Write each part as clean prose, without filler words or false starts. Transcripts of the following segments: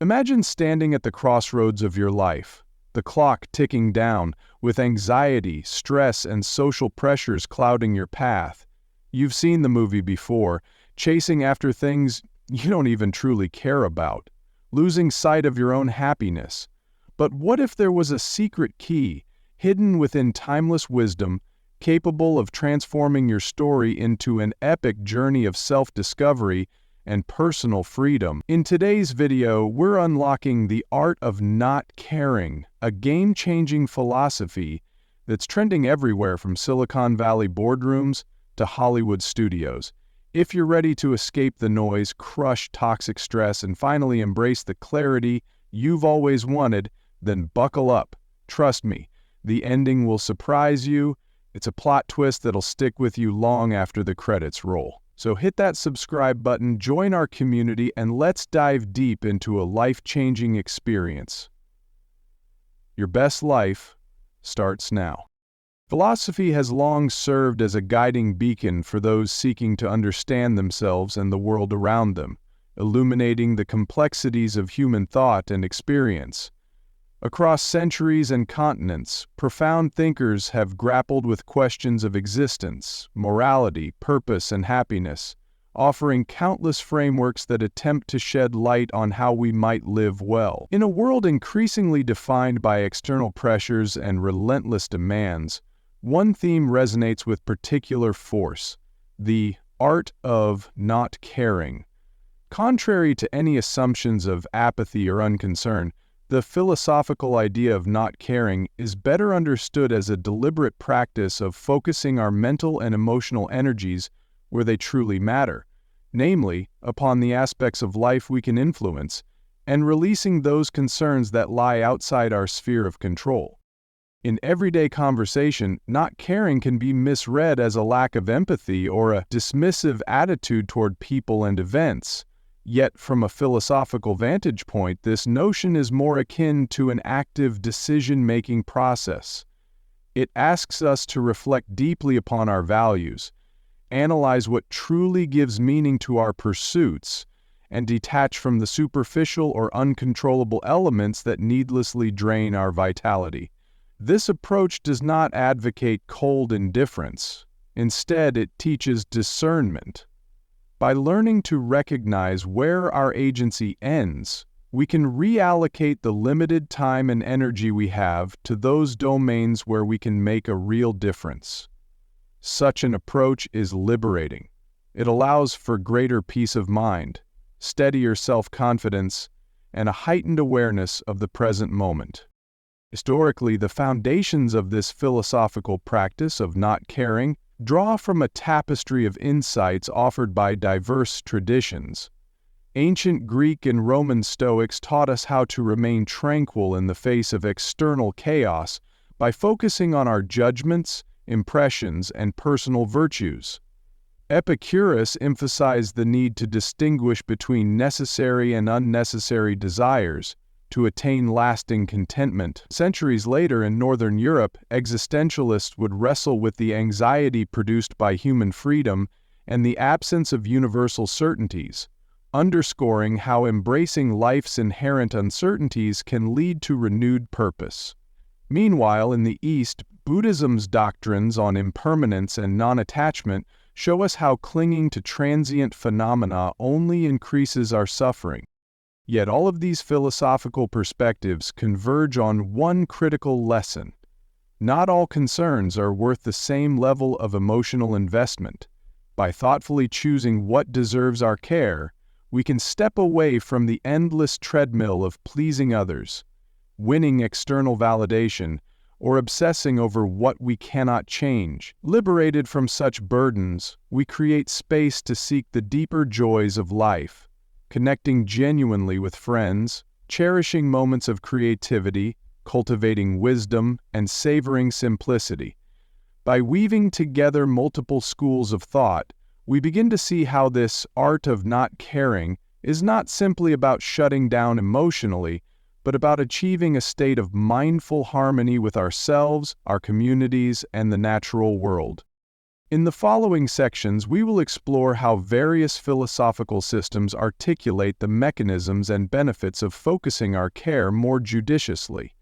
Imagine standing at the crossroads of your life, the clock ticking down, with anxiety, stress, and social pressures clouding your path. You've seen the movie before, chasing after things you don't even truly care about, losing sight of your own happiness. But what if there was a secret key, hidden within timeless wisdom, capable of transforming your story into an epic journey of self-discovery and personal freedom? In today's video, we're unlocking the art of not caring, a game-changing philosophy that's trending everywhere from Silicon Valley boardrooms to Hollywood studios. If you're ready to escape the noise, crush toxic stress, and finally embrace the clarity you've always wanted, then buckle up. Trust me, the ending will surprise you. It's a plot twist that'll stick with you long after the credits roll. So hit that subscribe button, join our community, and let's dive deep into a life-changing experience. Your best life starts now. Philosophy has long served as a guiding beacon for those seeking to understand themselves and the world around them, illuminating the complexities of human thought and experience. Across centuries and continents, profound thinkers have grappled with questions of existence, morality, purpose, and happiness, offering countless frameworks that attempt to shed light on how we might live well. In a world increasingly defined by external pressures and relentless demands, one theme resonates with particular force: the art of not caring. Contrary to any assumptions of apathy or unconcern, the philosophical idea of not caring is better understood as a deliberate practice of focusing our mental and emotional energies where they truly matter, namely, upon the aspects of life we can influence, and releasing those concerns that lie outside our sphere of control. In everyday conversation, not caring can be misread as a lack of empathy or a dismissive attitude toward people and events. Yet, from a philosophical vantage point, this notion is more akin to an active decision-making process. It asks us to reflect deeply upon our values, analyze what truly gives meaning to our pursuits, and detach from the superficial or uncontrollable elements that needlessly drain our vitality. This approach does not advocate cold indifference. Instead, it teaches discernment. By learning to recognize where our agency ends, we can reallocate the limited time and energy we have to those domains where we can make a real difference. Such an approach is liberating. It allows for greater peace of mind, steadier self-confidence, and a heightened awareness of the present moment. Historically, the foundations of this philosophical practice of not caring draw from a tapestry of insights offered by diverse traditions. Ancient Greek and Roman Stoics taught us how to remain tranquil in the face of external chaos by focusing on our judgments, impressions, and personal virtues. Epicurus emphasized the need to distinguish between necessary and unnecessary desires to attain lasting contentment. Centuries later in Northern Europe, existentialists would wrestle with the anxiety produced by human freedom and the absence of universal certainties, underscoring how embracing life's inherent uncertainties can lead to renewed purpose. Meanwhile, in the East, Buddhism's doctrines on impermanence and non-attachment show us how clinging to transient phenomena only increases our suffering. Yet all of these philosophical perspectives converge on one critical lesson. Not all concerns are worth the same level of emotional investment. By thoughtfully choosing what deserves our care, we can step away from the endless treadmill of pleasing others, winning external validation, or obsessing over what we cannot change. Liberated from such burdens, we create space to seek the deeper joys of life, connecting genuinely with friends, cherishing moments of creativity, cultivating wisdom, and savoring simplicity. By weaving together multiple schools of thought, we begin to see how this art of not caring is not simply about shutting down emotionally, but about achieving a state of mindful harmony with ourselves, our communities, and the natural world. In the following sections, we will explore how various philosophical systems articulate the mechanisms and benefits of focusing our care more judiciously.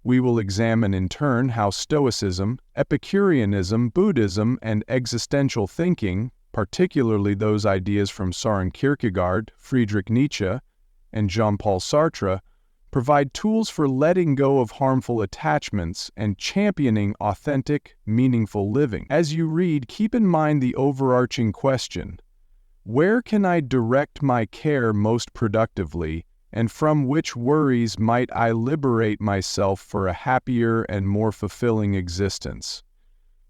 We will examine in turn how Stoicism, Epicureanism, Buddhism, and existential thinking, particularly those ideas from Søren Kierkegaard, Friedrich Nietzsche, and Jean-Paul Sartre, provide tools for letting go of harmful attachments and championing authentic, meaningful living. As you read, keep in mind the overarching question: where can I direct my care most productively, and from which worries might I liberate myself for a happier and more fulfilling existence?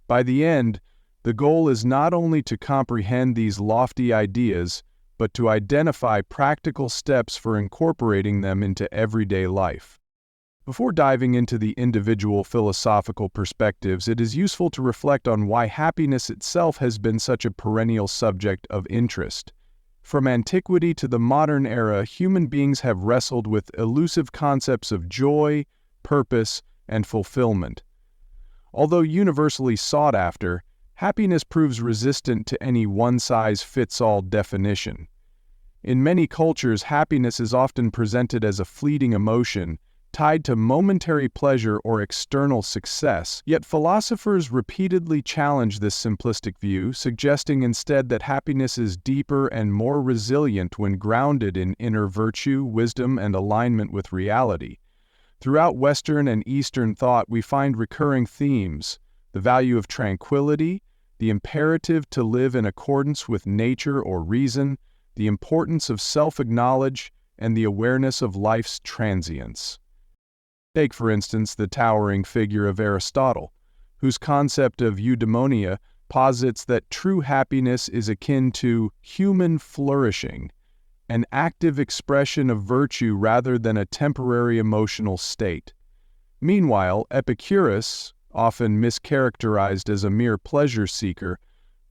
By the end, the goal is not only to comprehend these lofty ideas, but to identify practical steps for incorporating them into everyday life. Before diving into the individual philosophical perspectives, it is useful to reflect on why happiness itself has been such a perennial subject of interest. From antiquity to the modern era, human beings have wrestled with elusive concepts of joy, purpose, and fulfillment. Although universally sought after, happiness proves resistant to any one-size-fits-all definition. In many cultures, happiness is often presented as a fleeting emotion, tied to momentary pleasure or external success, yet philosophers repeatedly challenge this simplistic view, suggesting instead that happiness is deeper and more resilient when grounded in inner virtue, wisdom, and alignment with reality. Throughout Western and Eastern thought, we find recurring themes: the value of tranquility, the imperative to live in accordance with nature or reason, the importance of self-acknowledge, and the awareness of life's transience. Take, for instance, the towering figure of Aristotle, whose concept of eudaimonia posits that true happiness is akin to human flourishing, an active expression of virtue rather than a temporary emotional state. Meanwhile, Epicurus, often mischaracterized as a mere pleasure seeker,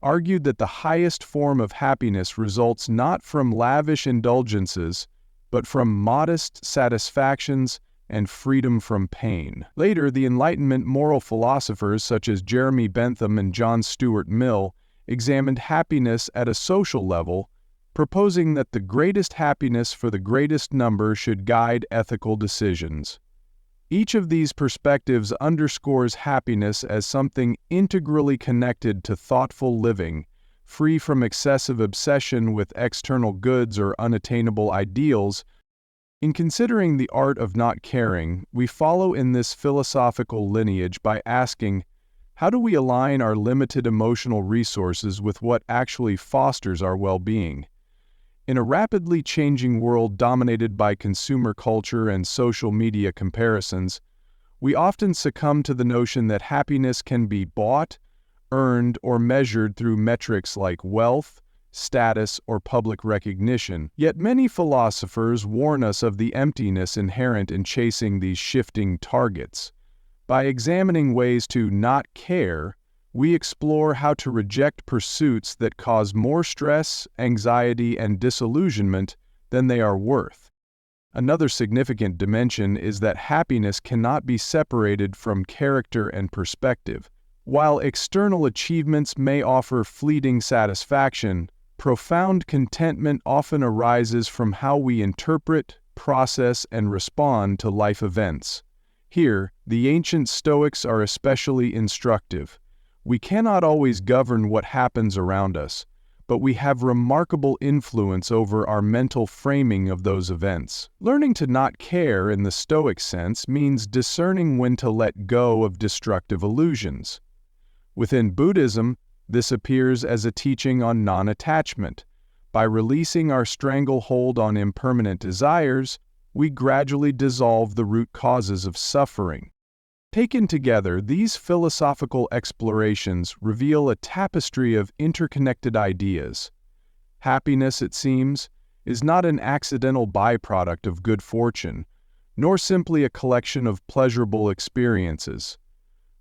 argued that the highest form of happiness results not from lavish indulgences, but from modest satisfactions and freedom from pain. Later, the Enlightenment moral philosophers such as Jeremy Bentham and John Stuart Mill examined happiness at a social level, proposing that the greatest happiness for the greatest number should guide ethical decisions. Each of these perspectives underscores happiness as something integrally connected to thoughtful living, free from excessive obsession with external goods or unattainable ideals. In considering the art of not caring, we follow in this philosophical lineage by asking, how do we align our limited emotional resources with what actually fosters our well-being? In a rapidly changing world dominated by consumer culture and social media comparisons, we often succumb to the notion that happiness can be bought, earned, or measured through metrics like wealth, status, or public recognition. Yet many philosophers warn us of the emptiness inherent in chasing these shifting targets. By examining ways to not care, we explore how to reject pursuits that cause more stress, anxiety, and disillusionment than they are worth. Another significant dimension is that happiness cannot be separated from character and perspective. While external achievements may offer fleeting satisfaction, profound contentment often arises from how we interpret, process, and respond to life events. Here, the ancient Stoics are especially instructive. We cannot always govern what happens around us, but we have remarkable influence over our mental framing of those events. Learning to not care in the Stoic sense means discerning when to let go of destructive illusions. Within Buddhism, this appears as a teaching on non-attachment. By releasing our stranglehold on impermanent desires, we gradually dissolve the root causes of suffering. Taken together, these philosophical explorations reveal a tapestry of interconnected ideas. Happiness, it seems, is not an accidental byproduct of good fortune, nor simply a collection of pleasurable experiences.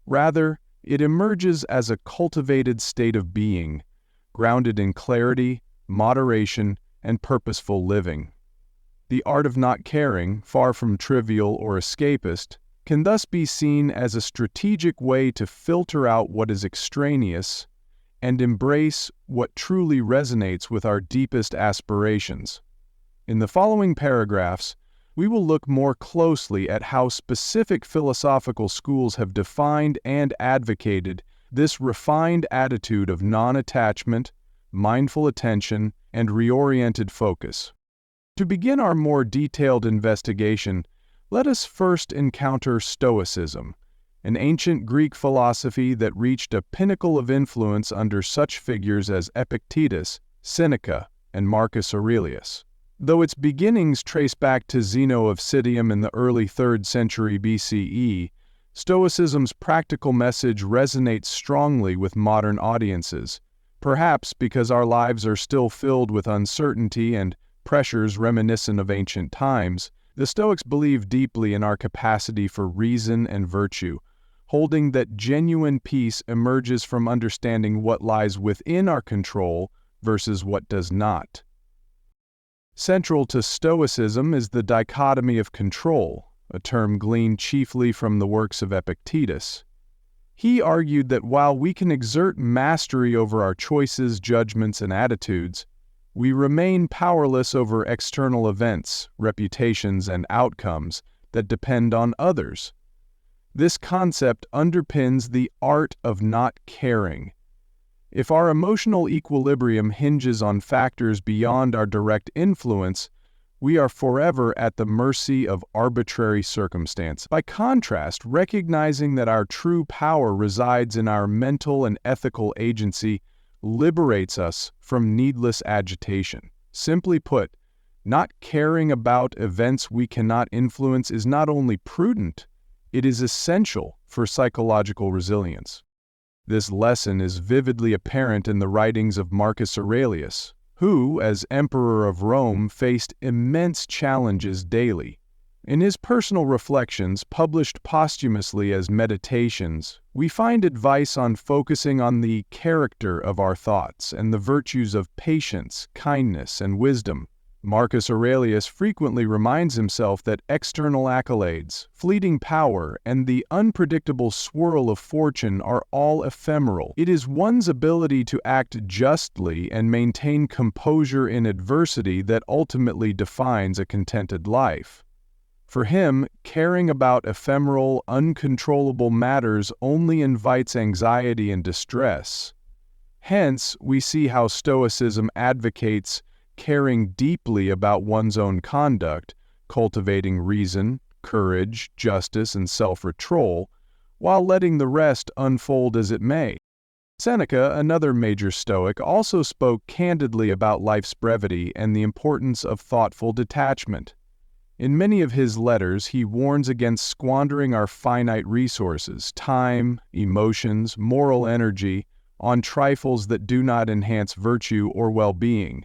Rather, it emerges as a cultivated state of being, grounded in clarity, moderation, and purposeful living. The art of not caring, far from trivial or escapist, can thus be seen as a strategic way to filter out what is extraneous and embrace what truly resonates with our deepest aspirations. In the following paragraphs, we will look more closely at how specific philosophical schools have defined and advocated this refined attitude of non-attachment, mindful attention, and reoriented focus. To begin our more detailed investigation, let us first encounter Stoicism, an ancient Greek philosophy that reached a pinnacle of influence under such figures as Epictetus, Seneca, and Marcus Aurelius. Though its beginnings trace back to Zeno of Citium in the early 3rd century BCE, Stoicism's practical message resonates strongly with modern audiences, perhaps because our lives are still filled with uncertainty and pressures reminiscent of ancient times. The Stoics believe deeply in our capacity for reason and virtue, holding that genuine peace emerges from understanding what lies within our control versus what does not. Central to Stoicism is the dichotomy of control, a term gleaned chiefly from the works of Epictetus. He argued that while we can exert mastery over our choices, judgments, and attitudes, we remain powerless over external events, reputations, and outcomes that depend on others. This concept underpins the art of not caring. If our emotional equilibrium hinges on factors beyond our direct influence, we are forever at the mercy of arbitrary circumstance. By contrast, recognizing that our true power resides in our mental and ethical agency liberates us from needless agitation. Simply put, not caring about events we cannot influence is not only prudent, it is essential for psychological resilience. This lesson is vividly apparent in the writings of Marcus Aurelius, who, as Emperor of Rome, faced immense challenges daily. In his personal reflections, published posthumously as Meditations, we find advice on focusing on the character of our thoughts and the virtues of patience, kindness, and wisdom. Marcus Aurelius frequently reminds himself that external accolades, fleeting power, and the unpredictable swirl of fortune are all ephemeral. It is one's ability to act justly and maintain composure in adversity that ultimately defines a contented life. For him, caring about ephemeral, uncontrollable matters only invites anxiety and distress. Hence, we see how Stoicism advocates caring deeply about one's own conduct, cultivating reason, courage, justice, and self-control, while letting the rest unfold as it may. Seneca, another major Stoic, also spoke candidly about life's brevity and the importance of thoughtful detachment. In many of his letters, he warns against squandering our finite resources, time, emotions, moral energy, on trifles that do not enhance virtue or well-being.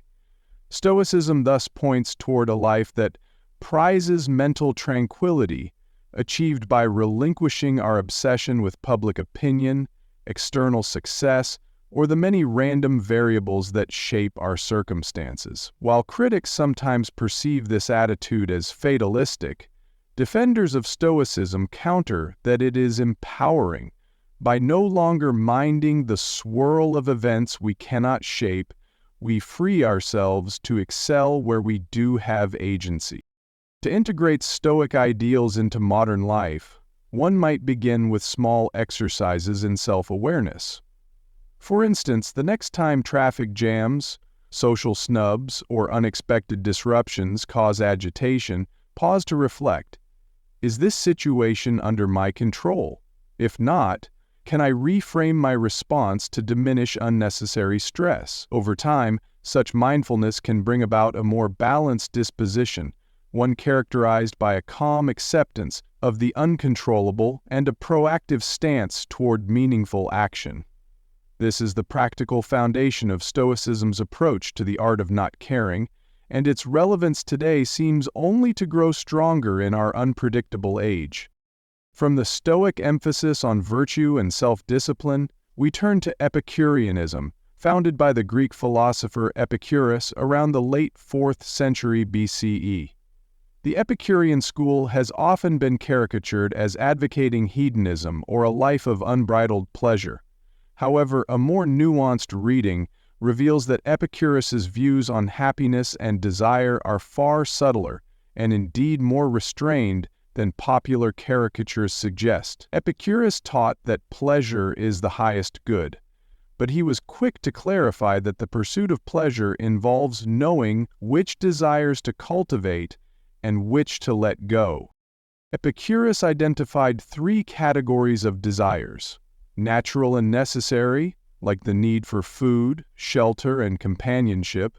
Stoicism thus points toward a life that prizes mental tranquility, achieved by relinquishing our obsession with public opinion, external success, or the many random variables that shape our circumstances. While critics sometimes perceive this attitude as fatalistic, defenders of Stoicism counter that it is empowering. By no longer minding the swirl of events we cannot shape, we free ourselves to excel where we do have agency. To integrate Stoic ideals into modern life, one might begin with small exercises in self-awareness. For instance, the next time traffic jams, social snubs, or unexpected disruptions cause agitation, pause to reflect. Is this situation under my control? If not, can I reframe my response to diminish unnecessary stress? Over time, such mindfulness can bring about a more balanced disposition, one characterized by a calm acceptance of the uncontrollable and a proactive stance toward meaningful action. This is the practical foundation of Stoicism's approach to the art of not caring, and its relevance today seems only to grow stronger in our unpredictable age. From the Stoic emphasis on virtue and self-discipline, we turn to Epicureanism, founded by the Greek philosopher Epicurus around the late 4th century BCE. The Epicurean school has often been caricatured as advocating hedonism or a life of unbridled pleasure. However, a more nuanced reading reveals that Epicurus's views on happiness and desire are far subtler and indeed more restrained than popular caricatures suggest. Epicurus taught that pleasure is the highest good, but he was quick to clarify that the pursuit of pleasure involves knowing which desires to cultivate and which to let go. Epicurus identified three categories of desires: natural and necessary, like the need for food, shelter, and companionship;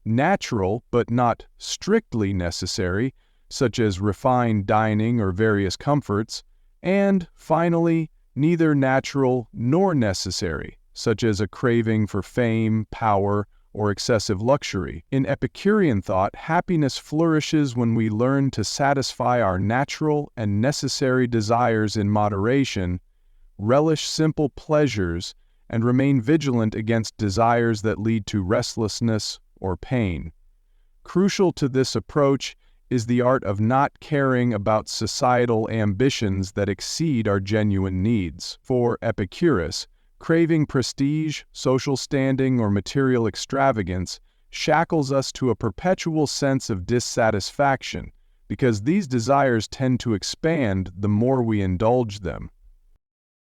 natural but not strictly necessary, such as refined dining or various comforts; and, finally, neither natural nor necessary, such as a craving for fame, power, or excessive luxury. In Epicurean thought, happiness flourishes when we learn to satisfy our natural and necessary desires in moderation, relish simple pleasures, and remain vigilant against desires that lead to restlessness or pain. Crucial to this approach is the art of not caring about societal ambitions that exceed our genuine needs. For Epicurus, craving prestige, social standing, or material extravagance shackles us to a perpetual sense of dissatisfaction, because these desires tend to expand the more we indulge them.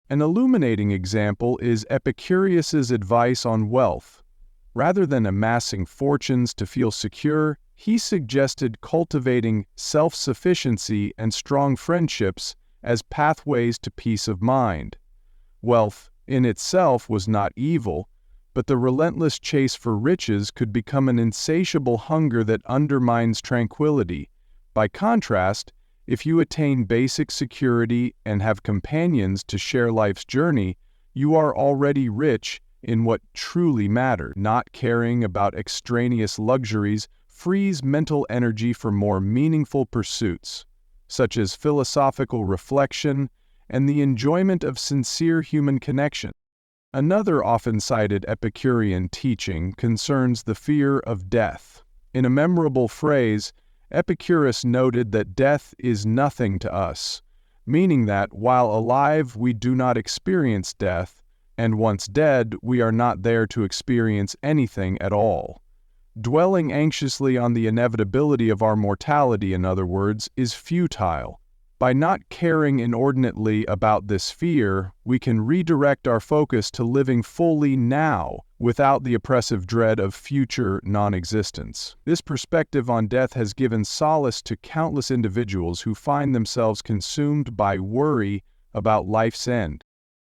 An illuminating example is Epicurus's advice on wealth. Rather than amassing fortunes to feel secure, he suggested cultivating self-sufficiency and strong friendships as pathways to peace of mind. Wealth, in itself, was not evil, but the relentless chase for riches could become an insatiable hunger that undermines tranquility. By contrast, if you attain basic security and have companions to share life's journey, you are already rich in what truly matters. Not caring about extraneous luxuries frees mental energy for more meaningful pursuits, such as philosophical reflection and the enjoyment of sincere human connection. Another often cited Epicurean teaching concerns the fear of death. In a memorable phrase, Epicurus noted that death is nothing to us, meaning that while alive we do not experience death, and once dead we are not there to experience anything at all. Dwelling anxiously on the inevitability of our mortality, in other words, is futile. By not caring inordinately about this fear, we can redirect our focus to living fully now, without the oppressive dread of future non-existence. This perspective on death has given solace to countless individuals who find themselves consumed by worry about life's end.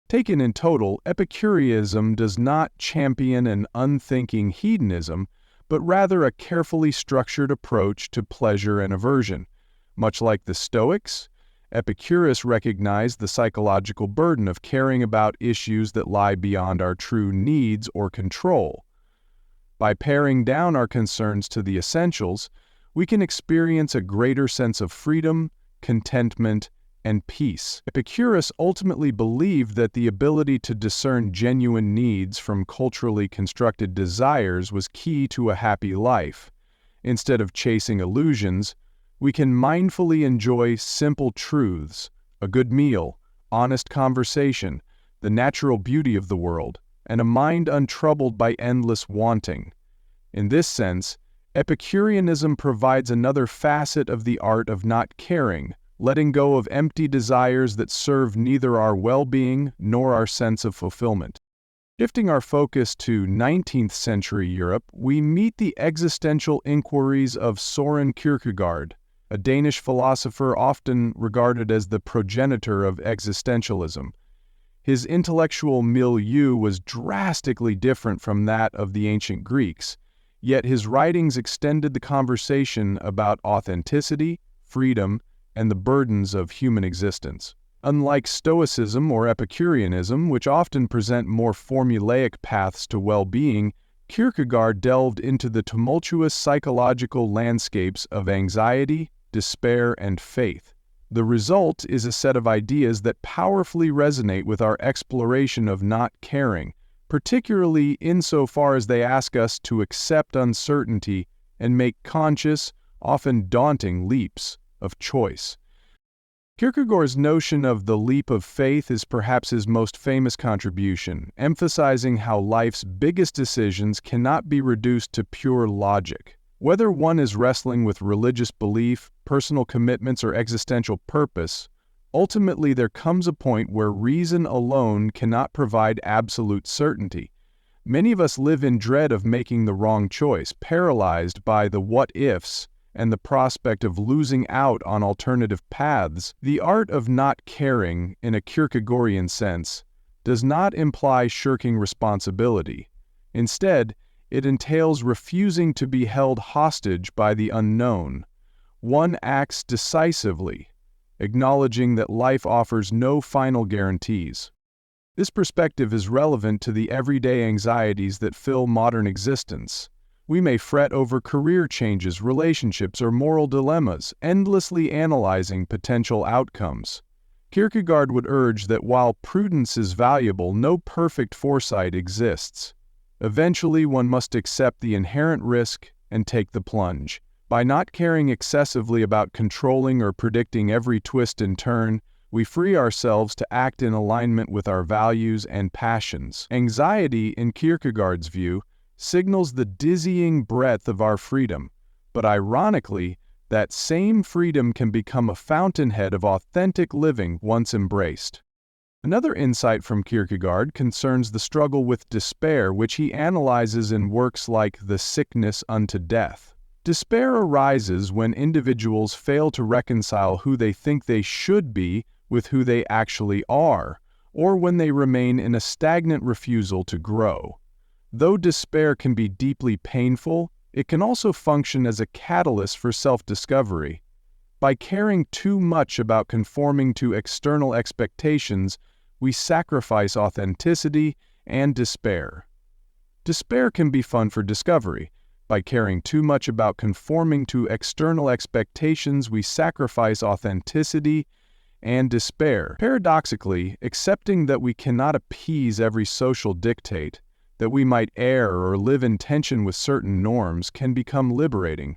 Taken in total, Epicureanism does not champion an unthinking hedonism, but rather a carefully structured approach to pleasure and aversion. Much like the Stoics, Epicurus recognized the psychological burden of caring about issues that lie beyond our true needs or control. By paring down our concerns to the essentials, we can experience a greater sense of freedom, contentment, and peace. Epicurus ultimately believed that the ability to discern genuine needs from culturally constructed desires was key to a happy life. Instead of chasing illusions, we can mindfully enjoy simple truths: a good meal, honest conversation, the natural beauty of the world, and a mind untroubled by endless wanting. In this sense, Epicureanism provides another facet of the art of not caring, letting go of empty desires that serve neither our well-being nor our sense of fulfillment. Shifting our focus to 19th century Europe, we meet the existential inquiries of Soren Kierkegaard, a Danish philosopher often regarded as the progenitor of existentialism. His intellectual milieu was drastically different from that of the ancient Greeks, yet his writings extended the conversation about authenticity, freedom, and the burdens of human existence. Unlike Stoicism or Epicureanism, which often present more formulaic paths to well-being, Kierkegaard delved into the tumultuous psychological landscapes of anxiety, despair, and faith. The result is a set of ideas that powerfully resonate with our exploration of not caring, particularly insofar as they ask us to accept uncertainty and make conscious, often daunting leaps of choice. Kierkegaard's notion of the leap of faith is perhaps his most famous contribution, emphasizing how life's biggest decisions cannot be reduced to pure logic. Whether one is wrestling with religious belief, personal commitments, or existential purpose, ultimately there comes a point where reason alone cannot provide absolute certainty. Many of us live in dread of making the wrong choice, paralyzed by the what-ifs and the prospect of losing out on alternative paths. The art of not caring, in a Kierkegaardian sense, does not imply shirking responsibility. Instead, it entails refusing to be held hostage by the unknown. One acts decisively, acknowledging that life offers no final guarantees. This perspective is relevant to the everyday anxieties that fill modern existence. We may fret over career changes, relationships, or moral dilemmas, endlessly analyzing potential outcomes. Kierkegaard would urge that while prudence is valuable, no perfect foresight exists. Eventually, one must accept the inherent risk and take the plunge. By not caring excessively about controlling or predicting every twist and turn, we free ourselves to act in alignment with our values and passions. Anxiety, in Kierkegaard's view, signals the dizzying breadth of our freedom, but ironically, that same freedom can become a fountainhead of authentic living once embraced. Another insight from Kierkegaard concerns the struggle with despair, which he analyzes in works like The Sickness Unto Death. Despair arises when individuals fail to reconcile who they think they should be with who they actually are, or when they remain in a stagnant refusal to grow. Though despair can be deeply painful, it can also function as a catalyst for self-discovery. By caring too much about conforming to external expectations, we sacrifice authenticity and despair. Despair can be fun for discovery. By caring too much about conforming to external expectations, we sacrifice authenticity and despair. Paradoxically, accepting that we cannot appease every social dictate, that we might err or live in tension with certain norms, can become liberating.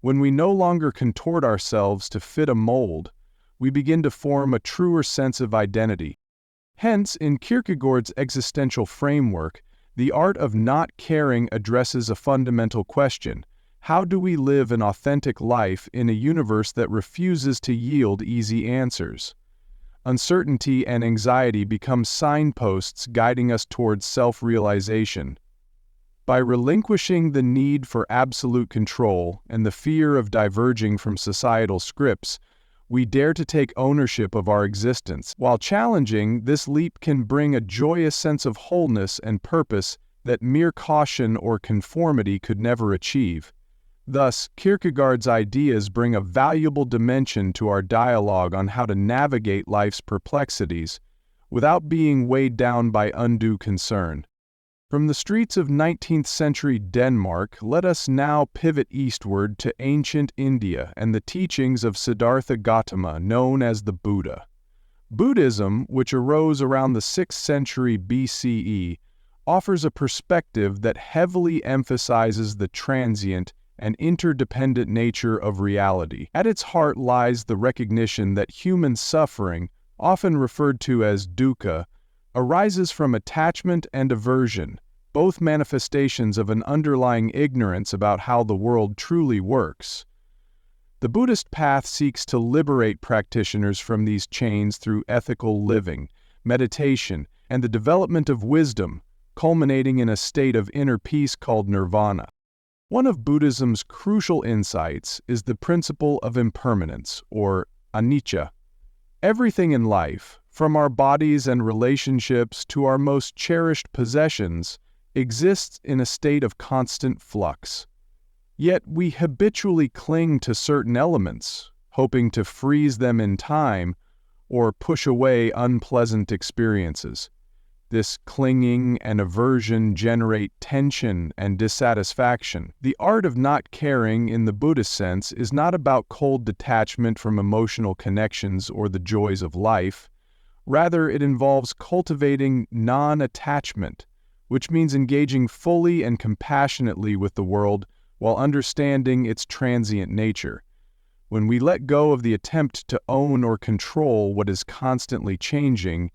When we no longer contort ourselves to fit a mold, we begin to form a truer sense of identity. Hence, in Kierkegaard's existential framework, the art of not caring addresses a fundamental question: how do we live an authentic life in a universe that refuses to yield easy answers? Uncertainty and anxiety become signposts guiding us towards self-realization. By relinquishing the need for absolute control and the fear of diverging from societal scripts, we dare to take ownership of our existence. While challenging, this leap can bring a joyous sense of wholeness and purpose that mere caution or conformity could never achieve. Thus, Kierkegaard's ideas bring a valuable dimension to our dialogue on how to navigate life's perplexities without being weighed down by undue concern. From the streets of 19th-century Denmark, let us now pivot eastward to ancient India and the teachings of Siddhartha Gautama, known as the Buddha. Buddhism, which arose around the 6th century BCE, offers a perspective that heavily emphasizes the transient and interdependent nature of reality. At its heart lies the recognition that human suffering, often referred to as dukkha, arises from attachment and aversion, both manifestations of an underlying ignorance about how the world truly works. The Buddhist path seeks to liberate practitioners from these chains through ethical living, meditation, and the development of wisdom, culminating in a state of inner peace called nirvana. One of Buddhism's crucial insights is the principle of impermanence, or anicca. Everything in life, from our bodies and relationships to our most cherished possessions, exists in a state of constant flux. Yet we habitually cling to certain elements, hoping to freeze them in time or push away unpleasant experiences. This clinging and aversion generate tension and dissatisfaction. The art of not caring in the Buddhist sense is not about cold detachment from emotional connections or the joys of life. Rather, it involves cultivating non-attachment, which means engaging fully and compassionately with the world while understanding its transient nature. When we let go of the attempt to own or control what is constantly changing,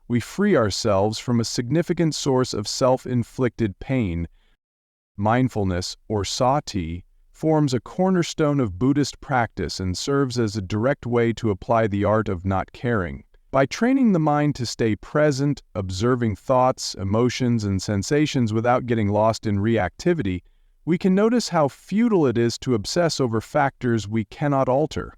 we free ourselves from a significant source of self-inflicted pain. Mindfulness, or sati, forms a cornerstone of Buddhist practice and serves as a direct way to apply the art of not caring. By training the mind to stay present, observing thoughts, emotions, and sensations without getting lost in reactivity, we can notice how futile it is to obsess over factors we cannot alter.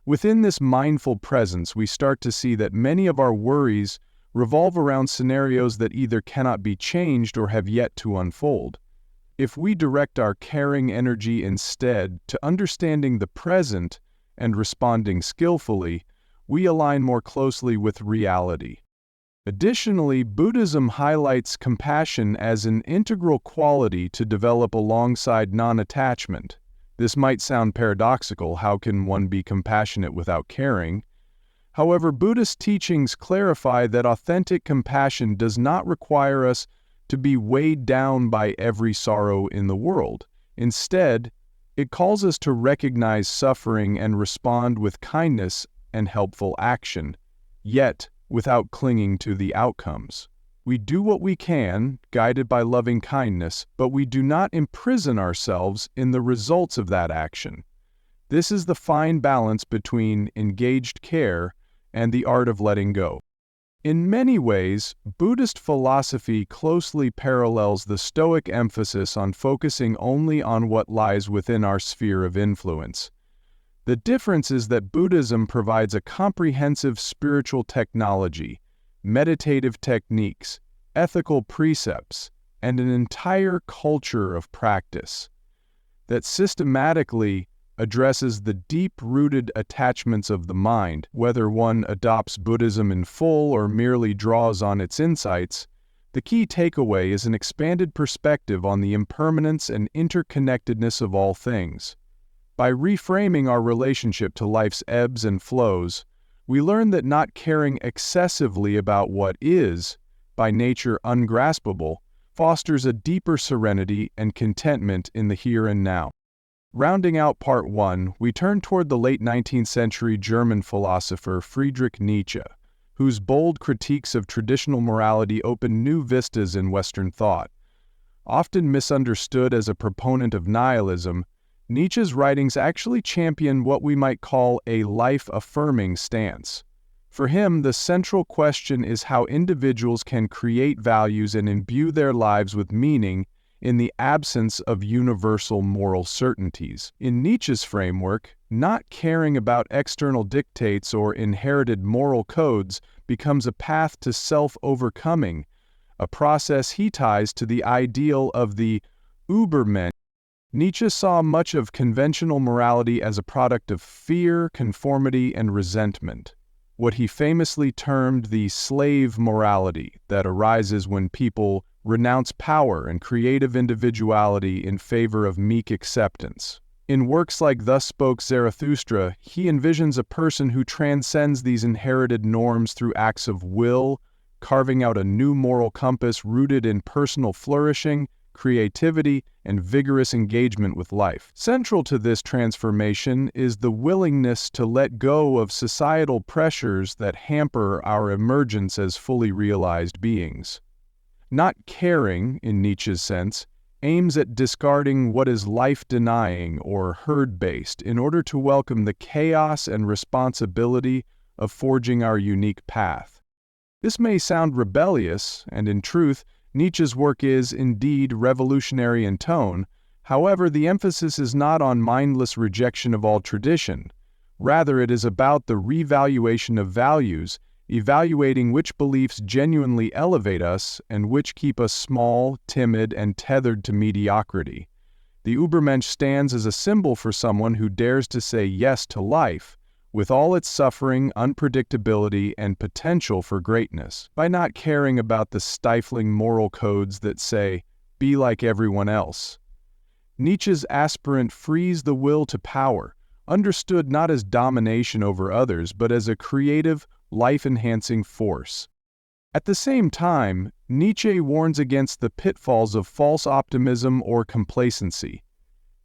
Within this mindful presence, we start to see that many of our worries revolve around scenarios that either cannot be changed or have yet to unfold. If we direct our caring energy instead to understanding the present and responding skillfully, we align more closely with reality. Additionally, Buddhism highlights compassion as an integral quality to develop alongside non-attachment. This might sound paradoxical. How can one be compassionate without caring? However, Buddhist teachings clarify that authentic compassion does not require us to be weighed down by every sorrow in the world. Instead, it calls us to recognize suffering and respond with kindness and helpful action, yet without clinging to the outcomes. We do what we can, guided by loving kindness, but we do not imprison ourselves in the results of that action. This is the fine balance between engaged care and the art of letting go. In many ways, Buddhist philosophy closely parallels the Stoic emphasis on focusing only on what lies within our sphere of influence. The difference is that Buddhism provides a comprehensive spiritual technology, meditative techniques, ethical precepts, and an entire culture of practice that systematically addresses the deep-rooted attachments of the mind. Whether one adopts Buddhism in full or merely draws on its insights, the key takeaway is an expanded perspective on the impermanence and interconnectedness of all things. By reframing our relationship to life's ebbs and flows, we learn that not caring excessively about what is, by nature ungraspable, fosters a deeper serenity and contentment in the here and now. Rounding out Part 1, we turn toward the late 19th century German philosopher Friedrich Nietzsche, whose bold critiques of traditional morality opened new vistas in Western thought. Often misunderstood as a proponent of nihilism, Nietzsche's writings actually champion what we might call a life-affirming stance. For him, the central question is how individuals can create values and imbue their lives with meaning in the absence of universal moral certainties. In Nietzsche's framework, not caring about external dictates or inherited moral codes becomes a path to self-overcoming, a process he ties to the ideal of the Übermensch. Nietzsche saw much of conventional morality as a product of fear, conformity, and resentment, what he famously termed the slave morality that arises when people renounce power and creative individuality in favor of meek acceptance. In works like Thus Spoke Zarathustra, he envisions a person who transcends these inherited norms through acts of will, carving out a new moral compass rooted in personal flourishing, creativity, and vigorous engagement with life. Central to this transformation is the willingness to let go of societal pressures that hamper our emergence as fully realized beings. Not caring, in Nietzsche's sense, aims at discarding what is life-denying or herd-based in order to welcome the chaos and responsibility of forging our unique path. This may sound rebellious, and in truth, Nietzsche's work is, indeed, revolutionary in tone. However, the emphasis is not on mindless rejection of all tradition. Rather, it is about the revaluation of values, evaluating which beliefs genuinely elevate us and which keep us small, timid, and tethered to mediocrity. The Übermensch stands as a symbol for someone who dares to say yes to life, with all its suffering, unpredictability, and potential for greatness, by not caring about the stifling moral codes that say, "Be like everyone else." Nietzsche's aspirant frees the will to power, understood not as domination over others, but as a creative, life-enhancing force. At the same time, Nietzsche warns against the pitfalls of false optimism or complacency.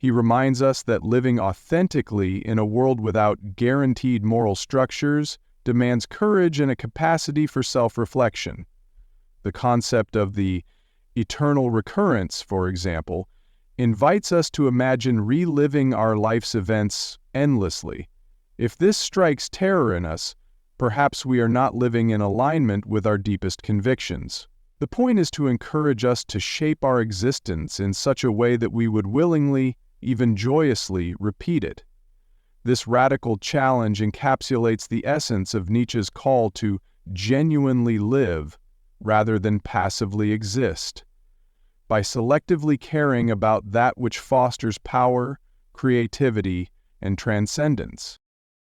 He reminds us that living authentically in a world without guaranteed moral structures demands courage and a capacity for self-reflection. The concept of the eternal recurrence, for example, invites us to imagine reliving our life's events endlessly. If this strikes terror in us, perhaps we are not living in alignment with our deepest convictions. The point is to encourage us to shape our existence in such a way that we would willingly, even joyously, repeat it. This radical challenge encapsulates the essence of Nietzsche's call to genuinely live rather than passively exist. By selectively caring about that which fosters power, creativity, and transcendence.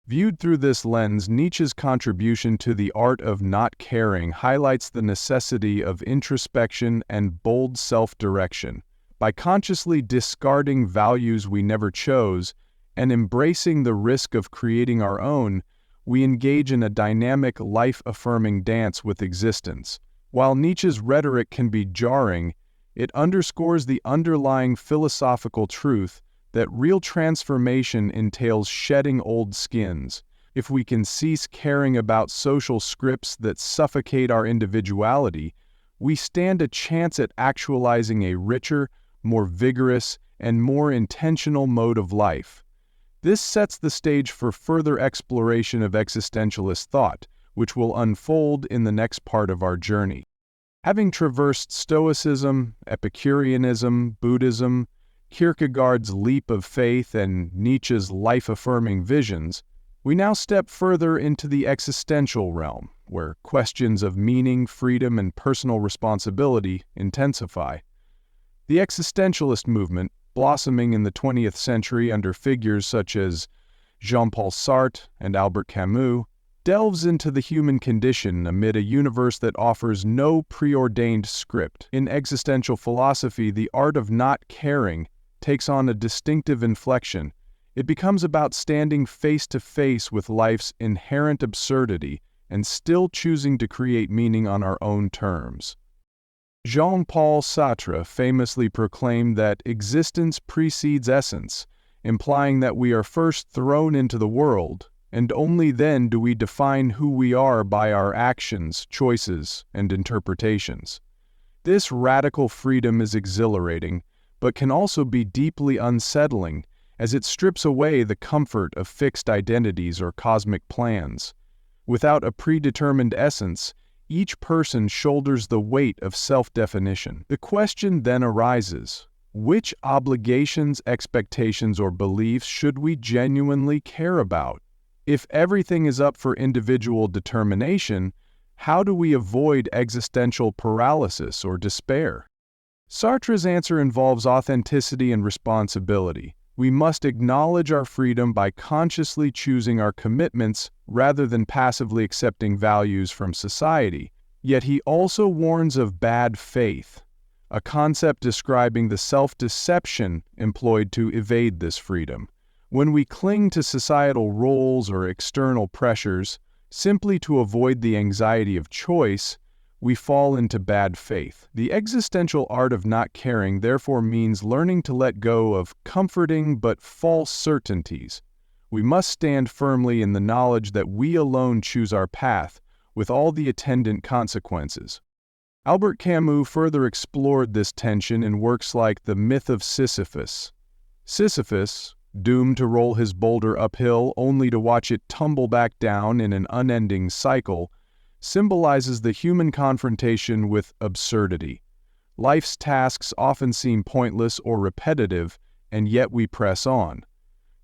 Viewed through this lens, Nietzsche's contribution to the art of not caring highlights the necessity of introspection and bold self-direction. By consciously discarding values we never chose and embracing the risk of creating our own, we engage in a dynamic, life-affirming dance with existence. While Nietzsche's rhetoric can be jarring, it underscores the underlying philosophical truth that real transformation entails shedding old skins. If we can cease caring about social scripts that suffocate our individuality, we stand a chance at actualizing a richer, more vigorous, and more intentional mode of life. This sets the stage for further exploration of existentialist thought, which will unfold in the next part of our journey. Having traversed Stoicism, Epicureanism, Buddhism, Kierkegaard's leap of faith, and Nietzsche's life-affirming visions, we now step further into the existential realm, where questions of meaning, freedom, and personal responsibility intensify. The existentialist movement, blossoming in the 20th century under figures such as Jean-Paul Sartre and Albert Camus, delves into the human condition amid a universe that offers no preordained script. In existential philosophy, the art of not caring takes on a distinctive inflection. It becomes about standing face to face with life's inherent absurdity and still choosing to create meaning on our own terms. Jean-Paul Sartre famously proclaimed that existence precedes essence, implying that we are first thrown into the world, and only then do we define who we are by our actions, choices, and interpretations. This radical freedom is exhilarating, but can also be deeply unsettling, as it strips away the comfort of fixed identities or cosmic plans. Without a predetermined essence, each person shoulders the weight of self-definition. The question then arises, which obligations, expectations, or beliefs should we genuinely care about? If everything is up for individual determination, how do we avoid existential paralysis or despair? Sartre's answer involves authenticity and responsibility. We must acknowledge our freedom by consciously choosing our commitments rather than passively accepting values from society. Yet he also warns of bad faith, a concept describing the self-deception employed to evade this freedom. When we cling to societal roles or external pressures simply to avoid the anxiety of choice, we fall into bad faith. The existential art of not caring therefore means learning to let go of comforting but false certainties. We must stand firmly in the knowledge that we alone choose our path, with all the attendant consequences. Albert Camus further explored this tension in works like The Myth of Sisyphus. Sisyphus, doomed to roll his boulder uphill only to watch it tumble back down in an unending cycle, symbolizes the human confrontation with absurdity. Life's tasks often seem pointless or repetitive, and yet we press on.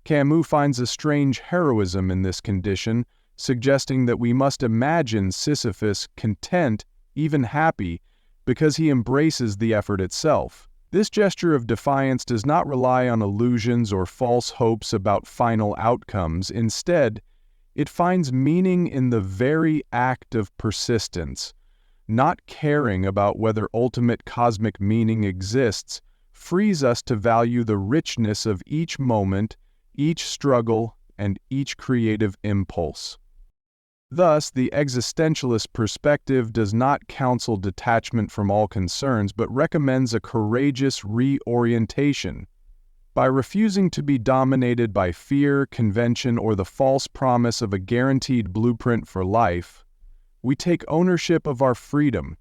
Camus finds a strange heroism in this condition, suggesting that we must imagine Sisyphus content, even happy, because he embraces the effort itself. This gesture of defiance does not rely on illusions or false hopes about final outcomes. Instead, it finds meaning in the very act of persistence. Not caring about whether ultimate cosmic meaning exists frees us to value the richness of each moment, each struggle, and each creative impulse. Thus, the existentialist perspective does not counsel detachment from all concerns, but recommends a courageous reorientation. By refusing to be dominated by fear, convention, or the false promise of a guaranteed blueprint for life, we take ownership of our freedom.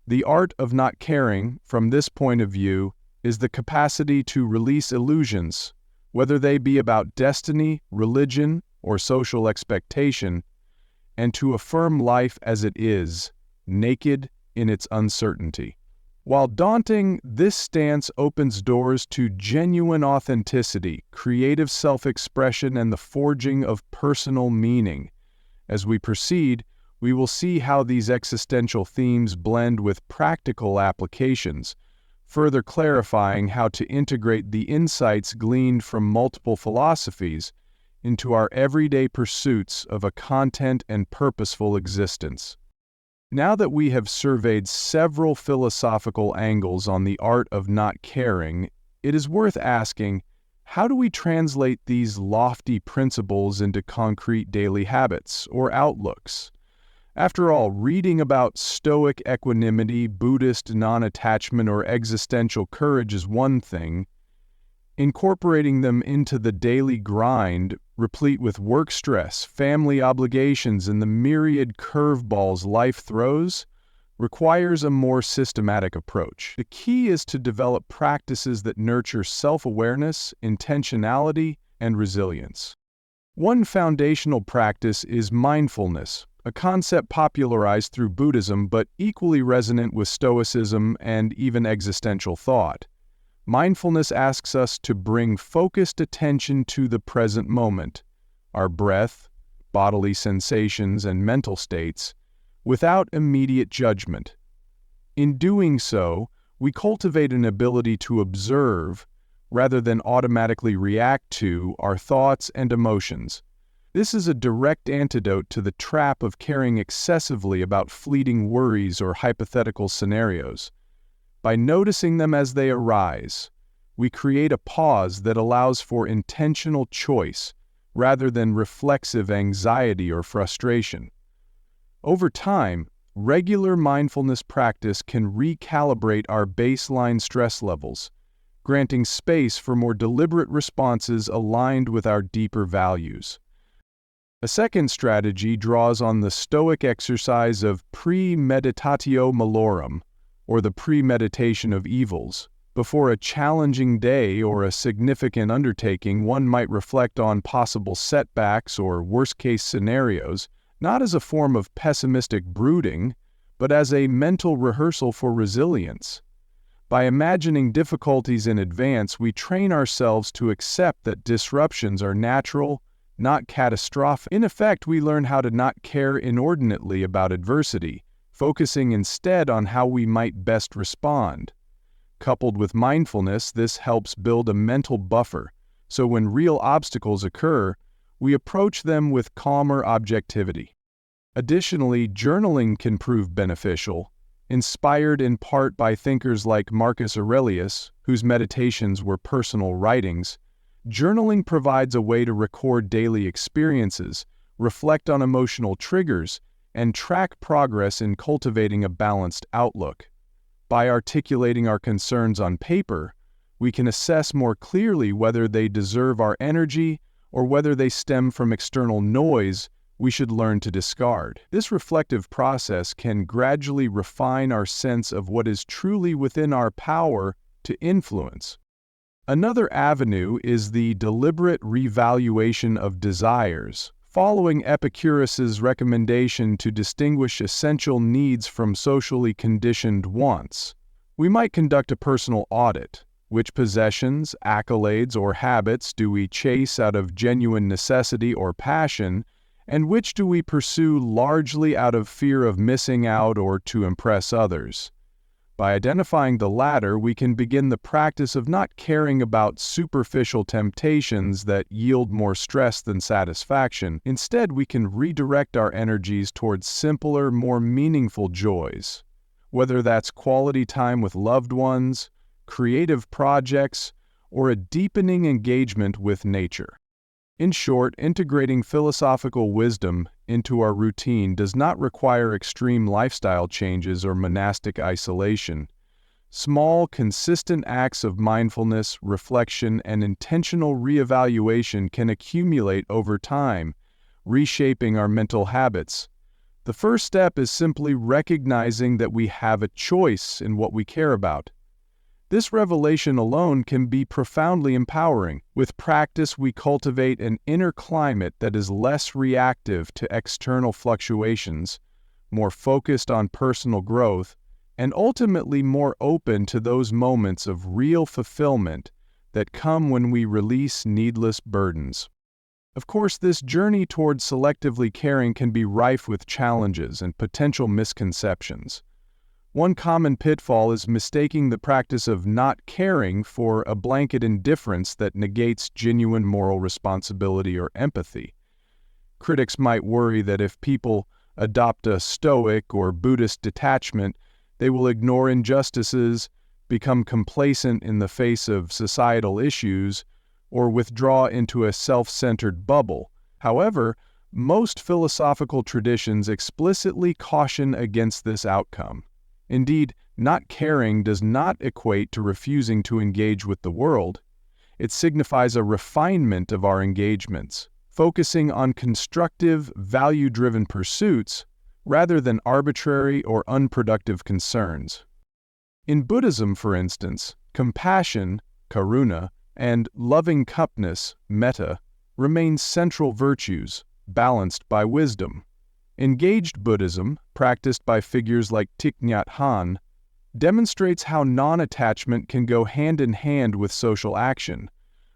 The art of not caring, from this point of view, is the capacity to release illusions, whether they be about destiny, religion, or social expectation, and to affirm life as it is, naked in its uncertainty. While daunting, this stance opens doors to genuine authenticity, creative self-expression, and the forging of personal meaning. As we proceed, we will see how these existential themes blend with practical applications, further clarifying how to integrate the insights gleaned from multiple philosophies into our everyday pursuits of a content and purposeful existence. Now that we have surveyed several philosophical angles on the art of not caring, it is worth asking, how do we translate these lofty principles into concrete daily habits or outlooks? After all, reading about Stoic equanimity, Buddhist non-attachment, or existential courage is one thing. Incorporating them into the daily grind, replete with work stress, family obligations, and the myriad curveballs life throws, requires a more systematic approach. The key is to develop practices that nurture self-awareness, intentionality, and resilience. One foundational practice is mindfulness, a concept popularized through Buddhism but equally resonant with Stoicism and even existential thought. Mindfulness asks us to bring focused attention to the present moment, our breath, bodily sensations, and mental states, without immediate judgment. In doing so, we cultivate an ability to observe, rather than automatically react to, our thoughts and emotions. This is a direct antidote to the trap of caring excessively about fleeting worries or hypothetical scenarios. By noticing them as they arise, we create a pause that allows for intentional choice rather than reflexive anxiety or frustration. Over time, regular mindfulness practice can recalibrate our baseline stress levels, granting space for more deliberate responses aligned with our deeper values. A second strategy draws on the Stoic exercise of premeditatio malorum, or the premeditation of evils. Before a challenging day or a significant undertaking, one might reflect on possible setbacks or worst-case scenarios, not as a form of pessimistic brooding, but as a mental rehearsal for resilience. By imagining difficulties in advance, we train ourselves to accept that disruptions are natural, not catastrophic. In effect, we learn how to not care inordinately about adversity, focusing instead on how we might best respond. Coupled with mindfulness, this helps build a mental buffer, so when real obstacles occur, we approach them with calmer objectivity. Additionally, journaling can prove beneficial. Inspired in part by thinkers like Marcus Aurelius, whose meditations were personal writings, journaling provides a way to record daily experiences, reflect on emotional triggers, and track progress in cultivating a balanced outlook. By articulating our concerns on paper, we can assess more clearly whether they deserve our energy or whether they stem from external noise we should learn to discard. This reflective process can gradually refine our sense of what is truly within our power to influence. Another avenue is the deliberate revaluation of desires. Following Epicurus's recommendation to distinguish essential needs from socially conditioned wants, we might conduct a personal audit. Which possessions, accolades, or habits do we chase out of genuine necessity or passion, and which do we pursue largely out of fear of missing out or to impress others? By identifying the latter, we can begin the practice of not caring about superficial temptations that yield more stress than satisfaction. Instead, we can redirect our energies towards simpler, more meaningful joys. Whether that's quality time with loved ones, creative projects, or a deepening engagement with nature. In short, integrating philosophical wisdom into our routine does not require extreme lifestyle changes or monastic isolation. Small, consistent acts of mindfulness, reflection, and intentional reevaluation can accumulate over time, reshaping our mental habits. The first step is simply recognizing that we have a choice in what we care about. This revelation alone can be profoundly empowering. With practice, we cultivate an inner climate that is less reactive to external fluctuations, more focused on personal growth, and ultimately more open to those moments of real fulfillment that come when we release needless burdens. Of course, this journey towards selectively caring can be rife with challenges and potential misconceptions. One common pitfall is mistaking the practice of not caring for a blanket indifference that negates genuine moral responsibility or empathy. Critics might worry that if people adopt a Stoic or Buddhist detachment, they will ignore injustices, become complacent in the face of societal issues, or withdraw into a self-centered bubble. However, most philosophical traditions explicitly caution against this outcome. Indeed, not caring does not equate to refusing to engage with the world. It signifies a refinement of our engagements, focusing on constructive, value-driven pursuits rather than arbitrary or unproductive concerns. In Buddhism, for instance, compassion, karuna, and loving-kindness, metta, remain central virtues, balanced by wisdom. Engaged Buddhism, practiced by figures like Thich Nhat Hanh, demonstrates how non-attachment can go hand in hand with social action.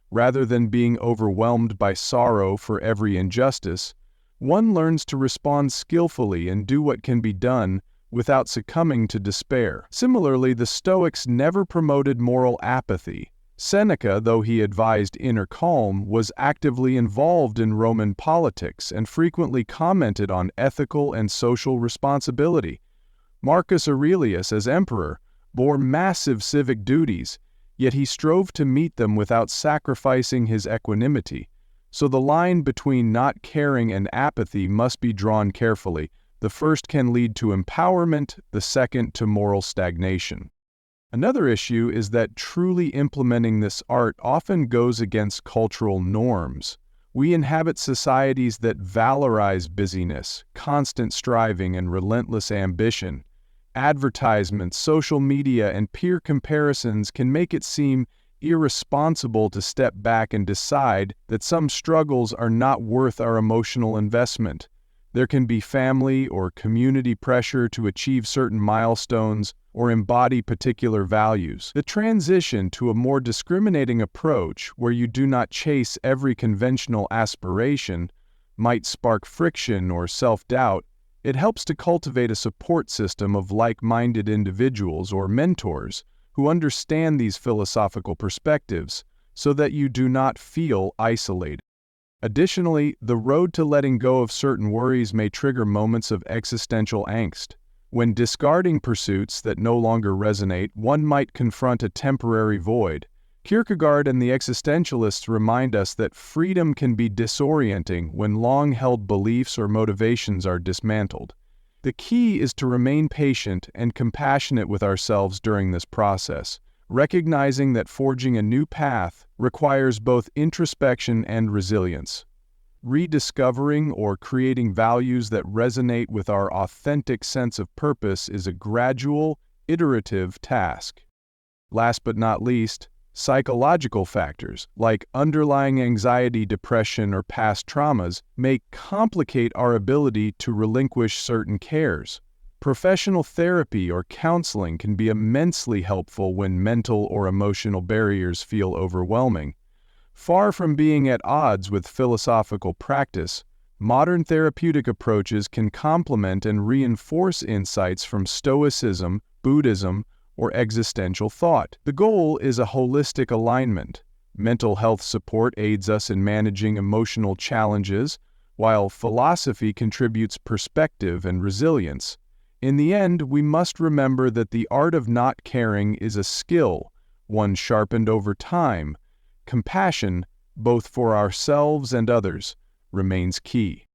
Rather than being overwhelmed by sorrow for every injustice, one learns to respond skillfully and do what can be done without succumbing to despair. Similarly, the Stoics never promoted moral apathy. Seneca, though he advised inner calm, was actively involved in Roman politics and frequently commented on ethical and social responsibility. Marcus Aurelius, as emperor, bore massive civic duties, yet he strove to meet them without sacrificing his equanimity. So the line between not caring and apathy must be drawn carefully. The first can lead to empowerment, the second to moral stagnation. Another issue is that truly implementing this art often goes against cultural norms. We inhabit societies that valorize busyness, constant striving, and relentless ambition. Advertisements, social media, and peer comparisons can make it seem irresponsible to step back and decide that some struggles are not worth our emotional investment. There can be family or community pressure to achieve certain milestones or embody particular values. The transition to a more discriminating approach, where you do not chase every conventional aspiration, might spark friction or self-doubt. It helps to cultivate a support system of like-minded individuals or mentors who understand these philosophical perspectives so that you do not feel isolated. Additionally, the road to letting go of certain worries may trigger moments of existential angst. When discarding pursuits that no longer resonate, one might confront a temporary void. Kierkegaard and the existentialists remind us that freedom can be disorienting when long-held beliefs or motivations are dismantled. The key is to remain patient and compassionate with ourselves during this process, recognizing that forging a new path requires both introspection and resilience. Rediscovering or creating values that resonate with our authentic sense of purpose is a gradual, iterative task. Last but not least, psychological factors like underlying anxiety, depression, or past traumas may complicate our ability to relinquish certain cares. Professional therapy or counseling can be immensely helpful when mental or emotional barriers feel overwhelming. Far from being at odds with philosophical practice, modern therapeutic approaches can complement and reinforce insights from Stoicism, Buddhism, or existential thought. The goal is a holistic alignment. Mental health support aids us in managing emotional challenges, while philosophy contributes perspective and resilience. In the end, we must remember that the art of not caring is a skill, one sharpened over time. Compassion, both for ourselves and others, remains key.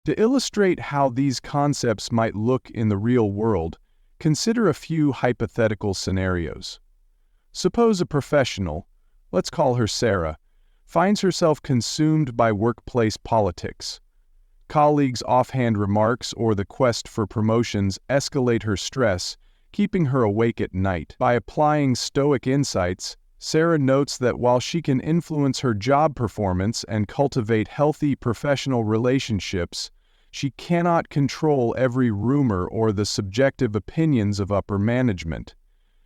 To illustrate how these concepts might look in the real world, Consider a few hypothetical scenarios. Suppose a professional, let's call her Sarah, finds herself consumed by workplace politics. Colleagues' offhand remarks or the quest for promotions escalate her stress, keeping her awake at night. By applying Stoic insights, Sarah notes that while she can influence her job performance and cultivate healthy professional relationships, she cannot control every rumor or the subjective opinions of upper management.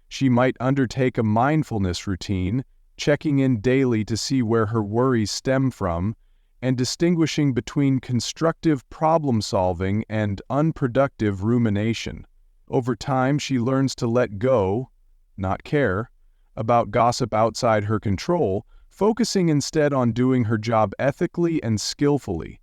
She might undertake a mindfulness routine, checking in daily to see where her worries stem from, and distinguishing between constructive problem-solving and unproductive rumination. Over time, she learns to let go, not care, about gossip outside her control, focusing instead on doing her job ethically and skillfully.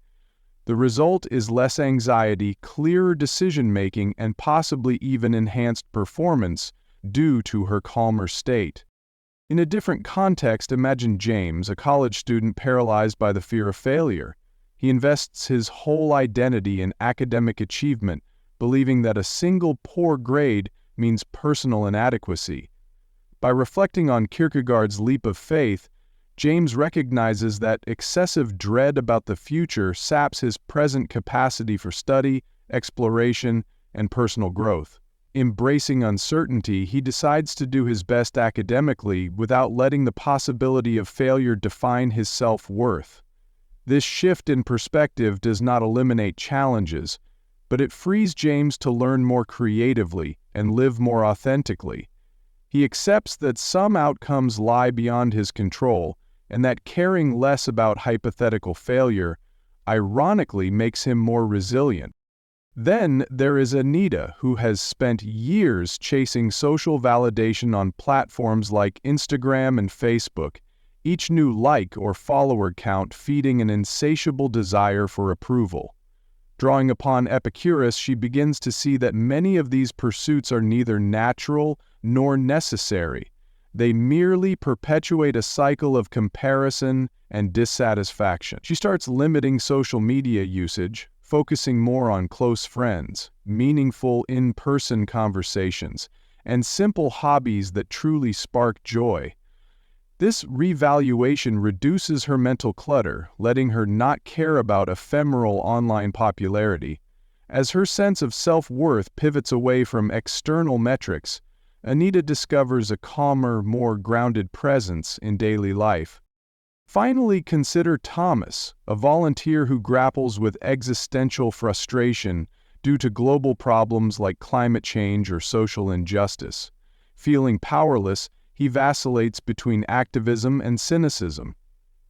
The result is less anxiety, clearer decision-making, and possibly even enhanced performance due to her calmer state. In a different context, imagine James, a college student paralyzed by the fear of failure. He invests his whole identity in academic achievement, believing that a single poor grade means personal inadequacy. By reflecting on Kierkegaard's leap of faith, James recognizes that excessive dread about the future saps his present capacity for study, exploration, and personal growth. Embracing uncertainty, he decides to do his best academically without letting the possibility of failure define his self-worth. This shift in perspective does not eliminate challenges, but it frees James to learn more creatively and live more authentically. He accepts that some outcomes lie beyond his control, and that caring less about hypothetical failure, ironically, makes him more resilient. Then there is Anita, who has spent years chasing social validation on platforms like Instagram and Facebook, each new like or follower count feeding an insatiable desire for approval. Drawing upon Epicurus, she begins to see that many of these pursuits are neither natural nor necessary. They merely perpetuate a cycle of comparison and dissatisfaction. She starts limiting social media usage, focusing more on close friends, meaningful in-person conversations, and simple hobbies that truly spark joy. This revaluation reduces her mental clutter, letting her not care about ephemeral online popularity. As her sense of self-worth pivots away from external metrics, Anita discovers a calmer, more grounded presence in daily life. Finally, consider Thomas, a volunteer who grapples with existential frustration due to global problems like climate change or social injustice. Feeling powerless, he vacillates between activism and cynicism.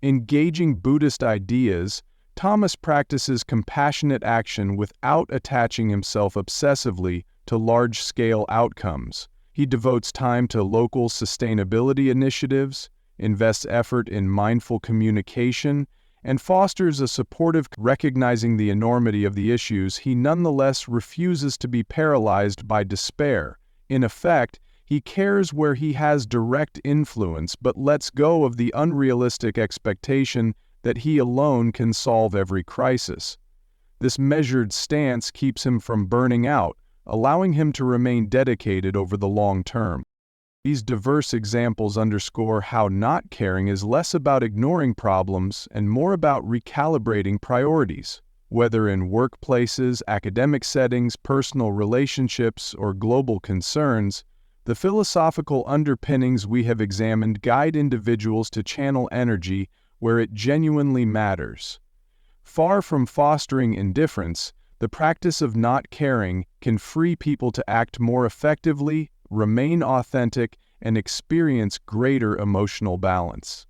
Engaging Buddhist ideas, Thomas practices compassionate action without attaching himself obsessively to large-scale outcomes. He devotes time to local sustainability initiatives, invests effort in mindful communication, and fosters a supportive. Recognizing the enormity of the issues, he nonetheless refuses to be paralyzed by despair. In effect, he cares where he has direct influence but lets go of the unrealistic expectation that he alone can solve every crisis. This measured stance keeps him from burning out, allowing him to remain dedicated over the long term. These diverse examples underscore how not caring is less about ignoring problems and more about recalibrating priorities. Whether in workplaces, academic settings, personal relationships, or global concerns, the philosophical underpinnings we have examined guide individuals to channel energy where it genuinely matters. Far from fostering indifference, the practice of not caring can free people to act more effectively, remain authentic, and experience greater emotional balance.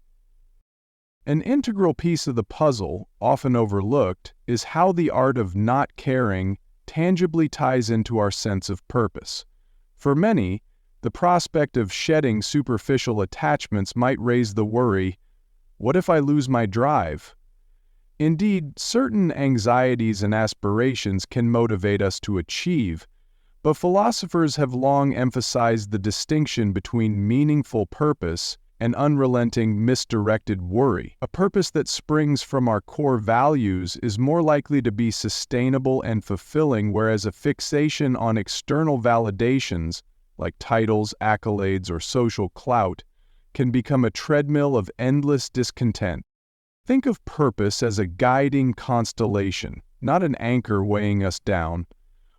An integral piece of the puzzle, often overlooked, is how the art of not caring tangibly ties into our sense of purpose. For many, the prospect of shedding superficial attachments might raise the worry, what if I lose my drive? Indeed, certain anxieties and aspirations can motivate us to achieve, but philosophers have long emphasized the distinction between meaningful purpose and unrelenting, misdirected worry. A purpose that springs from our core values is more likely to be sustainable and fulfilling, whereas a fixation on external validations, like titles, accolades, or social clout, can become a treadmill of endless discontent. Think of purpose as a guiding constellation, not an anchor weighing us down.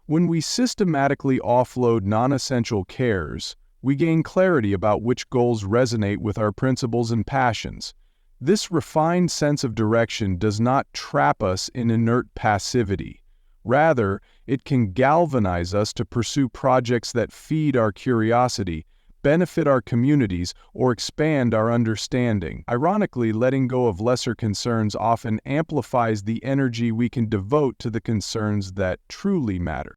When we systematically offload non-essential cares, we gain clarity about which goals resonate with our principles and passions. This refined sense of direction does not trap us in inert passivity. Rather, it can galvanize us to pursue projects that feed our curiosity, benefit our communities, or expand our understanding. Ironically, letting go of lesser concerns often amplifies the energy we can devote to the concerns that truly matter.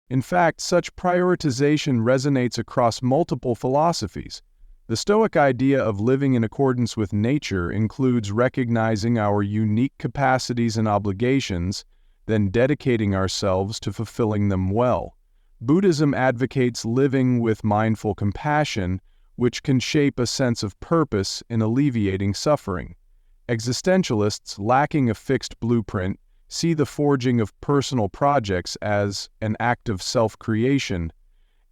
In fact, such prioritization resonates across multiple philosophies. The Stoic idea of living in accordance with nature includes recognizing our unique capacities and obligations, then dedicating ourselves to fulfilling them well. Buddhism advocates living with mindful compassion, which can shape a sense of purpose in alleviating suffering. Existentialists, lacking a fixed blueprint, see the forging of personal projects as an act of self-creation,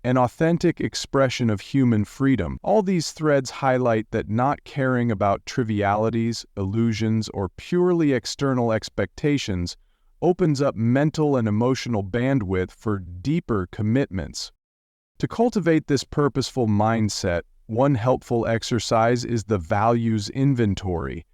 an authentic expression of human freedom. All these threads highlight that not caring about trivialities, illusions, or purely external expectations opens up mental and emotional bandwidth for deeper commitments. To cultivate this purposeful mindset, one helpful exercise is the values inventory.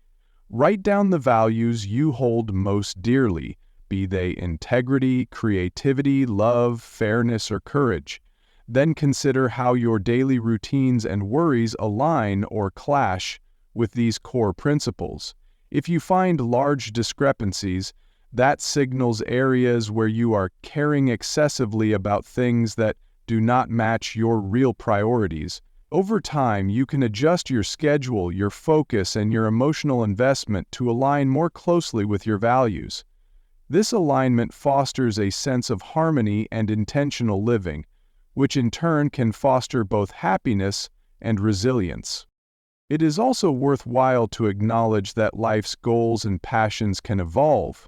Write down the values you hold most dearly, be they integrity, creativity, love, fairness, or courage. Then consider how your daily routines and worries align or clash with these core principles. If you find large discrepancies, that signals areas where you are caring excessively about things that do not match your real priorities. Over time, you can adjust your schedule, your focus, and your emotional investment to align more closely with your values. This alignment fosters a sense of harmony and intentional living, which in turn can foster both happiness and resilience. It is also worthwhile to acknowledge that life's goals and passions can evolve.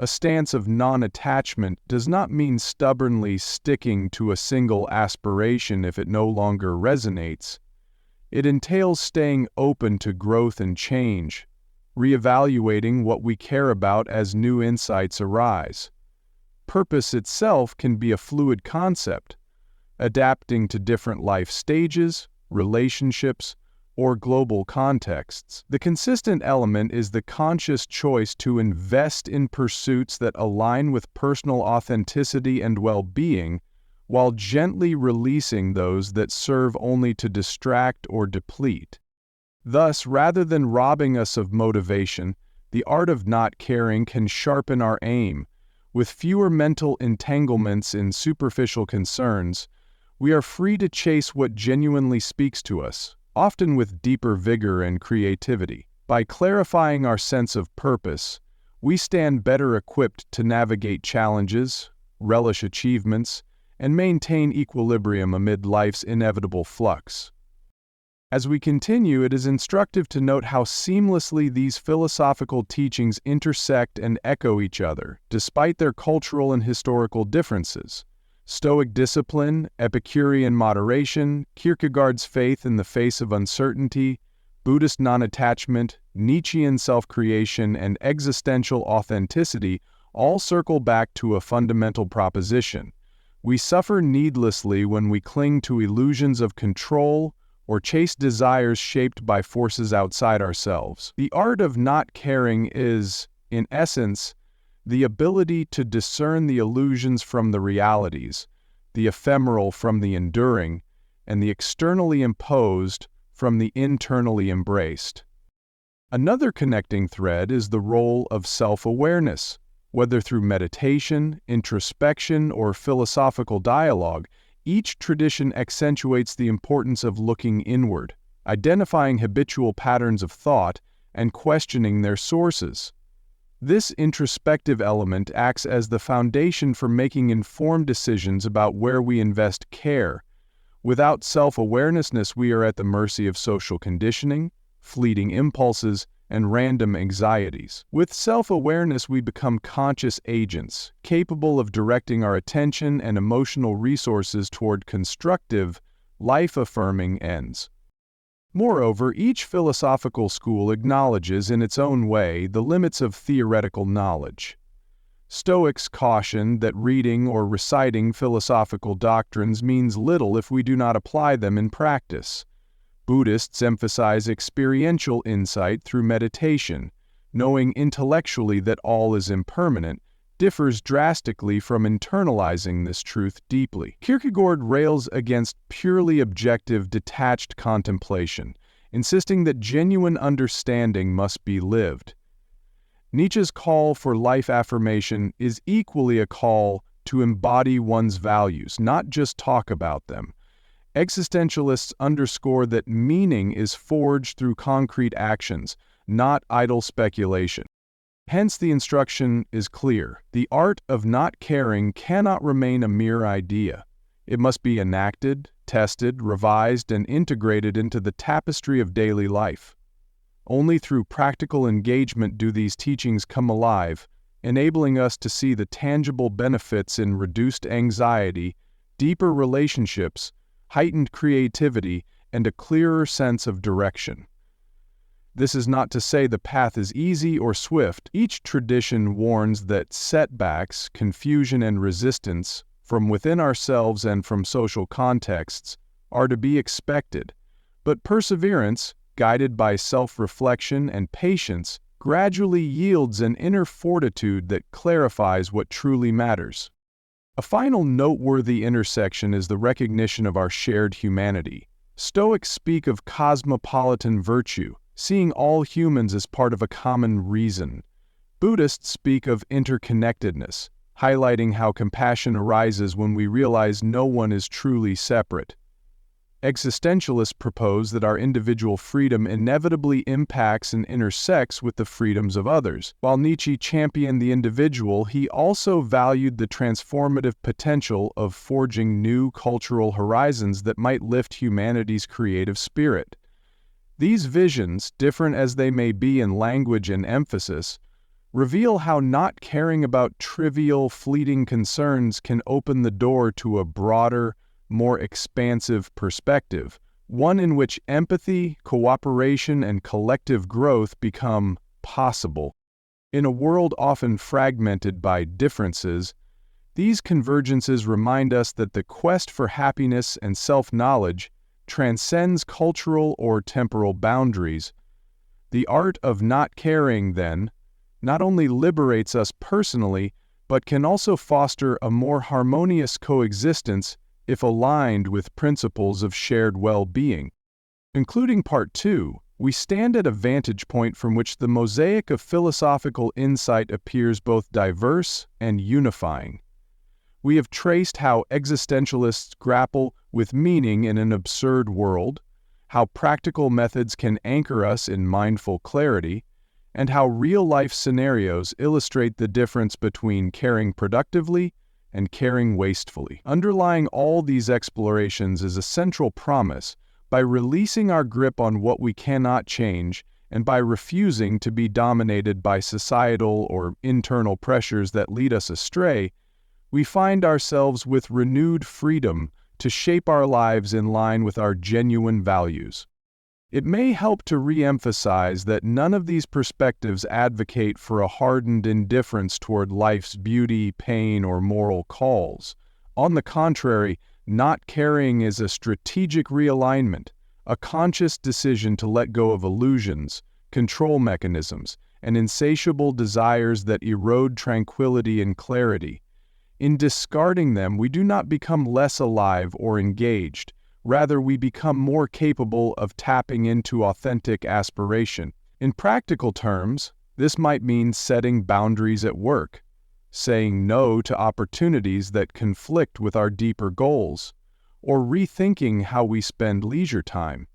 A stance of non-attachment does not mean stubbornly sticking to a single aspiration if it no longer resonates. It entails staying open to growth and change, reevaluating what we care about as new insights arise. Purpose itself can be a fluid concept, adapting to different life stages, relationships, or global contexts. The consistent element is the conscious choice to invest in pursuits that align with personal authenticity and well-being, while gently releasing those that serve only to distract or deplete. Thus, rather than robbing us of motivation, the art of not caring can sharpen our aim. With fewer mental entanglements in superficial concerns, we are free to chase what genuinely speaks to us, often with deeper vigor and creativity. By clarifying our sense of purpose, we stand better equipped to navigate challenges, relish achievements, and maintain equilibrium amid life's inevitable flux. As we continue, it is instructive to note how seamlessly these philosophical teachings intersect and echo each other, despite their cultural and historical differences. Stoic discipline, Epicurean moderation, Kierkegaard's faith in the face of uncertainty, Buddhist non-attachment, Nietzschean self-creation, and existential authenticity all circle back to a fundamental proposition. We suffer needlessly when we cling to illusions of control or chase desires shaped by forces outside ourselves. The art of not caring is, in essence, the ability to discern the illusions from the realities, the ephemeral from the enduring, and the externally imposed from the internally embraced. Another connecting thread is the role of self-awareness. Whether through meditation, introspection, or philosophical dialogue, each tradition accentuates the importance of looking inward, identifying habitual patterns of thought, and questioning their sources. This introspective element acts as the foundation for making informed decisions about where we invest care, Without self-awareness, we are at the mercy of social conditioning, fleeting impulses, and random anxieties. With self-awareness, we become conscious agents, capable of directing our attention and emotional resources toward constructive, life-affirming ends. Moreover, each philosophical school acknowledges in its own way the limits of theoretical knowledge. Stoics caution that reading or reciting philosophical doctrines means little if we do not apply them in practice. Buddhists emphasize experiential insight through meditation. Knowing intellectually that all is impermanent differs drastically from internalizing this truth deeply. Kierkegaard rails against purely objective, detached contemplation, insisting that genuine understanding must be lived. Nietzsche's call for life affirmation is equally a call to embody one's values, not just talk about them. Existentialists underscore that meaning is forged through concrete actions, not idle speculation. Hence, the instruction is clear. The art of not caring cannot remain a mere idea. It must be enacted, tested, revised, and integrated into the tapestry of daily life. Only through practical engagement do these teachings come alive, enabling us to see the tangible benefits in reduced anxiety, deeper relationships, heightened creativity, and a clearer sense of direction. This is not to say the path is easy or swift. Each tradition warns that setbacks, confusion, and resistance, from within ourselves and from social contexts, are to be expected. But perseverance, guided by self-reflection and patience, gradually yields an inner fortitude that clarifies what truly matters. A final noteworthy intersection is the recognition of our shared humanity. Stoics speak of cosmopolitan virtue, seeing all humans as part of a common reason. Buddhists speak of interconnectedness, highlighting how compassion arises when we realize no one is truly separate. Existentialists propose that our individual freedom inevitably impacts and intersects with the freedoms of others. While Nietzsche championed the individual, he also valued the transformative potential of forging new cultural horizons that might lift humanity's creative spirit. These visions, different as they may be in language and emphasis, reveal how not caring about trivial, fleeting concerns can open the door to a broader, more expansive perspective, one in which empathy, cooperation, and collective growth become possible. In a world often fragmented by differences, these convergences remind us that the quest for happiness and self-knowledge transcends cultural or temporal boundaries. The art of not caring, then, not only liberates us personally, but can also foster a more harmonious coexistence if aligned with principles of shared well-being. Concluding Part 2, we stand at a vantage point from which the mosaic of philosophical insight appears both diverse and unifying. We have traced how existentialists grapple with meaning in an absurd world, how practical methods can anchor us in mindful clarity, and how real-life scenarios illustrate the difference between caring productively and caring wastefully. Underlying all these explorations is a central promise: by releasing our grip on what we cannot change, and by refusing to be dominated by societal or internal pressures that lead us astray, we find ourselves with renewed freedom to shape our lives in line with our genuine values. It may help to re-emphasize that none of these perspectives advocate for a hardened indifference toward life's beauty, pain, or moral calls. On the contrary, not caring is a strategic realignment, a conscious decision to let go of illusions, control mechanisms, and insatiable desires that erode tranquility and clarity. In discarding them, we do not become less alive or engaged. Rather, we become more capable of tapping into authentic aspiration. In practical terms, this might mean setting boundaries at work, saying no to opportunities that conflict with our deeper goals, or rethinking how we spend leisure time.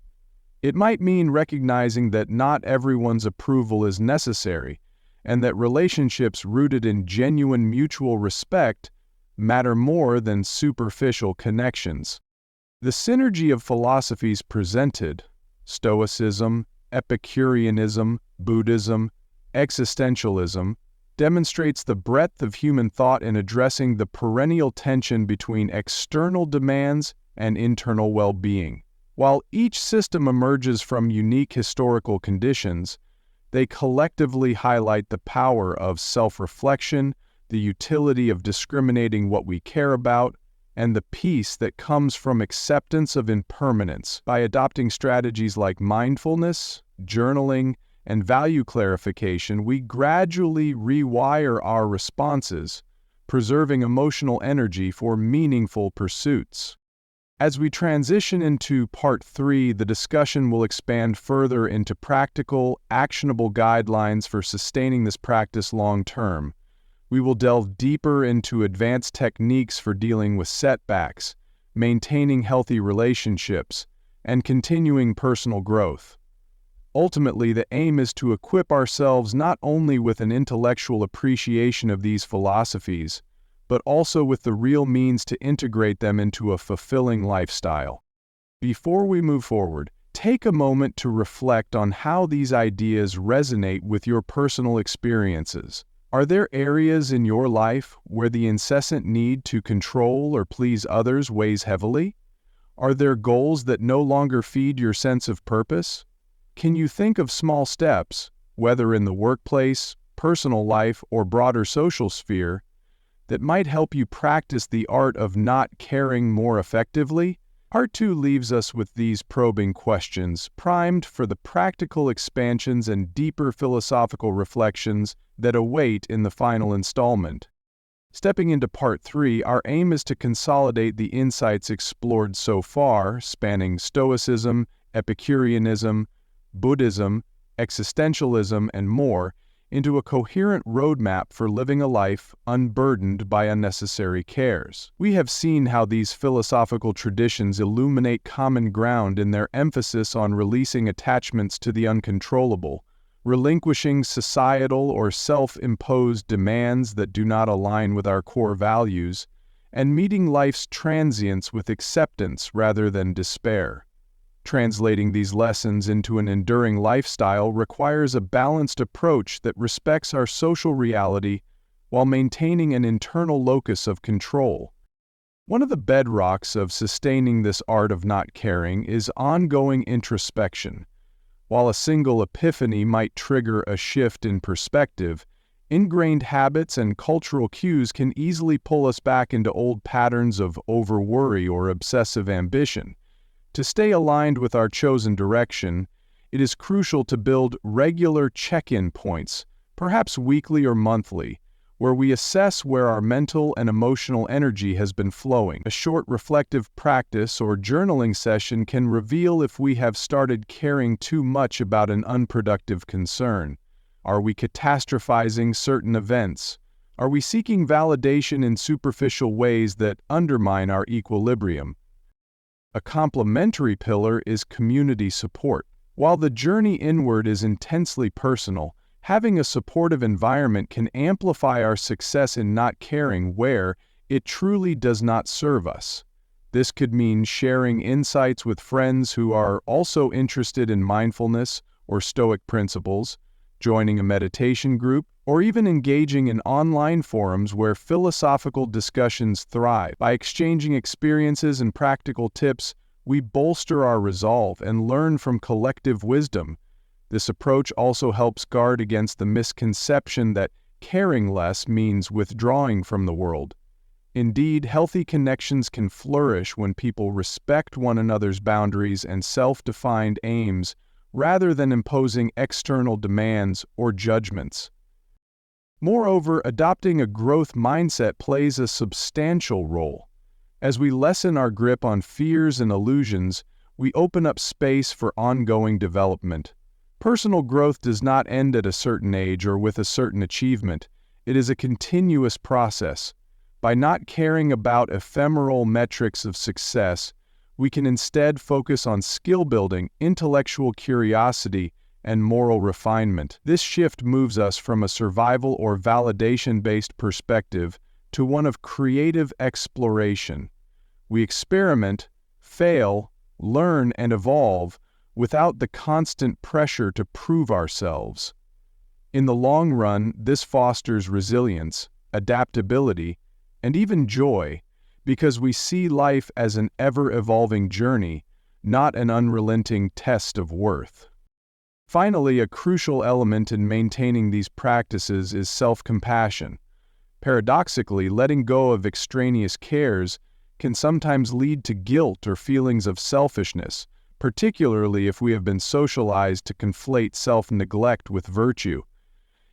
It might mean recognizing that not everyone's approval is necessary, and that relationships rooted in genuine mutual respect matter more than superficial connections. The synergy of philosophies presented, Stoicism, Epicureanism, Buddhism, existentialism, demonstrates the breadth of human thought in addressing the perennial tension between external demands and internal well-being. While each system emerges from unique historical conditions, they collectively highlight the power of self-reflection, the utility of discriminating what we care about, and the peace that comes from acceptance of impermanence. By adopting strategies like mindfulness, journaling, and value clarification, we gradually rewire our responses, preserving emotional energy for meaningful pursuits. As we transition into Part 3, the discussion will expand further into practical, actionable guidelines for sustaining this practice long-term. We will delve deeper into advanced techniques for dealing with setbacks, maintaining healthy relationships, and continuing personal growth. Ultimately, the aim is to equip ourselves not only with an intellectual appreciation of these philosophies, but also with the real means to integrate them into a fulfilling lifestyle. Before we move forward, take a moment to reflect on how these ideas resonate with your personal experiences. Are there areas in your life where the incessant need to control or please others weighs heavily? Are there goals that no longer feed your sense of purpose? Can you think of small steps, whether in the workplace, personal life, or broader social sphere, that might help you practice the art of not caring more effectively? Part 2 leaves us with these probing questions, primed for the practical expansions and deeper philosophical reflections that await in the final installment. Stepping into Part 3, our aim is to consolidate the insights explored so far, spanning Stoicism, Epicureanism, Buddhism, existentialism, and more, into a coherent roadmap for living a life unburdened by unnecessary cares. We have seen how these philosophical traditions illuminate common ground in their emphasis on releasing attachments to the uncontrollable, relinquishing societal or self-imposed demands that do not align with our core values, and meeting life's transience with acceptance rather than despair. Translating these lessons into an enduring lifestyle requires a balanced approach that respects our social reality while maintaining an internal locus of control. One of the bedrocks of sustaining this art of not caring is ongoing introspection. While a single epiphany might trigger a shift in perspective, ingrained habits and cultural cues can easily pull us back into old patterns of overworry or obsessive ambition. To stay aligned with our chosen direction, it is crucial to build regular check-in points, perhaps weekly or monthly, where we assess where our mental and emotional energy has been flowing. A short reflective practice or journaling session can reveal if we have started caring too much about an unproductive concern. Are we catastrophizing certain events? Are we seeking validation in superficial ways that undermine our equilibrium? A complementary pillar is community support. While the journey inward is intensely personal, having a supportive environment can amplify our success in not caring where it truly does not serve us. This could mean sharing insights with friends who are also interested in mindfulness or Stoic principles, joining a meditation group, or even engaging in online forums where philosophical discussions thrive. By exchanging experiences and practical tips, we bolster our resolve and learn from collective wisdom. This approach also helps guard against the misconception that caring less means withdrawing from the world. Indeed, healthy connections can flourish when people respect one another's boundaries and self-defined aims rather than imposing external demands or judgments. Moreover, adopting a growth mindset plays a substantial role. As we lessen our grip on fears and illusions, we open up space for ongoing development. Personal growth does not end at a certain age or with a certain achievement. It is a continuous process. By not caring about ephemeral metrics of success, we can instead focus on skill building, intellectual curiosity, and moral refinement. This shift moves us from a survival or validation-based perspective to one of creative exploration. We experiment, fail, learn, and evolve without the constant pressure to prove ourselves. In the long run, this fosters resilience, adaptability, and even joy, because we see life as an ever-evolving journey, not an unrelenting test of worth. Finally, a crucial element in maintaining these practices is self-compassion. Paradoxically, letting go of extraneous cares can sometimes lead to guilt or feelings of selfishness, particularly if we have been socialized to conflate self-neglect with virtue.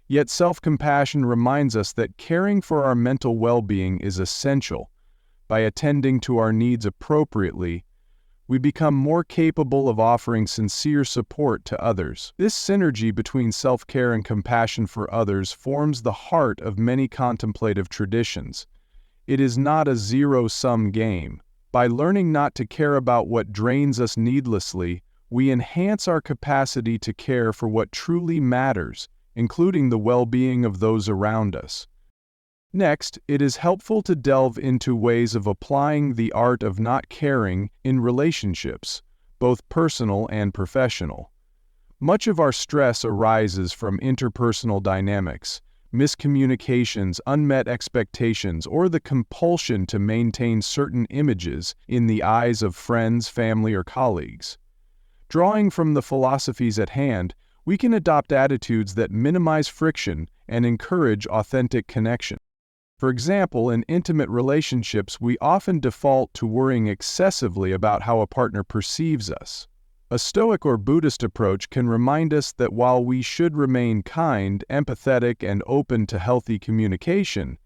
Yet self-compassion reminds us that caring for our mental well-being is essential. By attending to our needs appropriately, we become more capable of offering sincere support to others. This synergy between self-care and compassion for others forms the heart of many contemplative traditions. It is not a zero-sum game. By learning not to care about what drains us needlessly, we enhance our capacity to care for what truly matters, including the well-being of those around us. Next, it is helpful to delve into ways of applying the art of not caring in relationships, both personal and professional. Much of our stress arises from interpersonal dynamics, miscommunications, unmet expectations, or the compulsion to maintain certain images in the eyes of friends, family, or colleagues. Drawing from the philosophies at hand, we can adopt attitudes that minimize friction and encourage authentic connection. For example, in intimate relationships, we often default to worrying excessively about how a partner perceives us. A Stoic or Buddhist approach can remind us that while we should remain kind, empathetic, and open to healthy communication,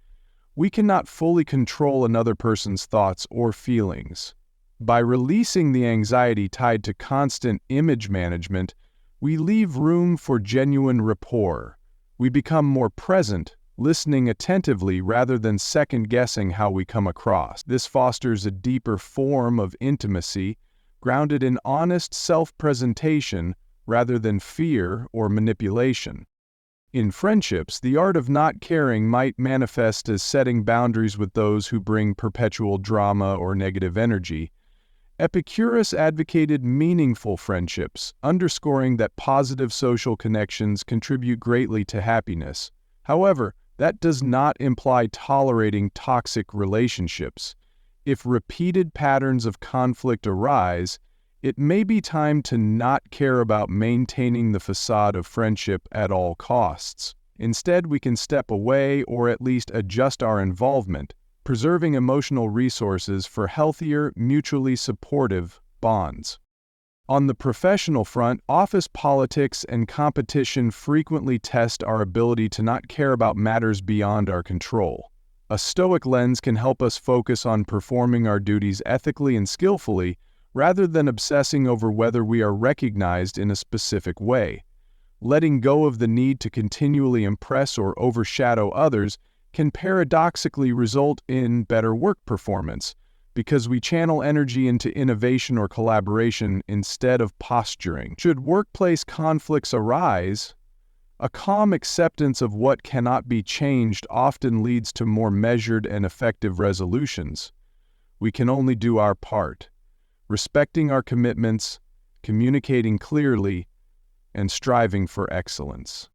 we cannot fully control another person's thoughts or feelings. By releasing the anxiety tied to constant image management, we leave room for genuine rapport. We become more present, listening attentively rather than second-guessing how we come across. This fosters a deeper form of intimacy, grounded in honest self-presentation rather than fear or manipulation. In friendships, the art of not caring might manifest as setting boundaries with those who bring perpetual drama or negative energy. Epicurus advocated meaningful friendships, underscoring that positive social connections contribute greatly to happiness. However, that does not imply tolerating toxic relationships. If repeated patterns of conflict arise, it may be time to not care about maintaining the facade of friendship at all costs. Instead, we can step away or at least adjust our involvement, preserving emotional resources for healthier, mutually supportive bonds. On the professional front, office politics and competition frequently test our ability to not care about matters beyond our control. A Stoic lens can help us focus on performing our duties ethically and skillfully, rather than obsessing over whether we are recognized in a specific way. Letting go of the need to continually impress or overshadow others can paradoxically result in better work performance, because we channel energy into innovation or collaboration instead of posturing. Should workplace conflicts arise, a calm acceptance of what cannot be changed often leads to more measured and effective resolutions. We can only do our part, respecting our commitments, communicating clearly, and striving for excellence.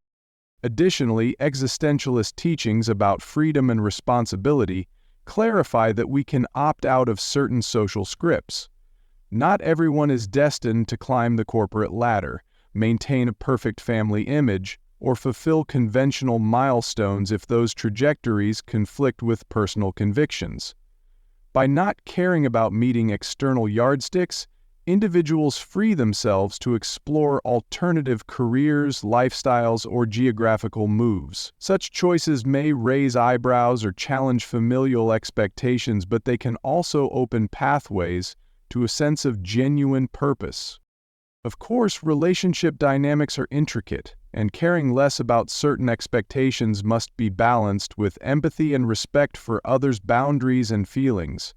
Additionally, existentialist teachings about freedom and responsibility clarify that we can opt out of certain social scripts. Not everyone is destined to climb the corporate ladder, maintain a perfect family image, or fulfill conventional milestones if those trajectories conflict with personal convictions. By not caring about meeting external yardsticks, individuals free themselves to explore alternative careers, lifestyles, or geographical moves. Such choices may raise eyebrows or challenge familial expectations, but they can also open pathways to a sense of genuine purpose. Of course, relationship dynamics are intricate, and caring less about certain expectations must be balanced with empathy and respect for others' boundaries and feelings.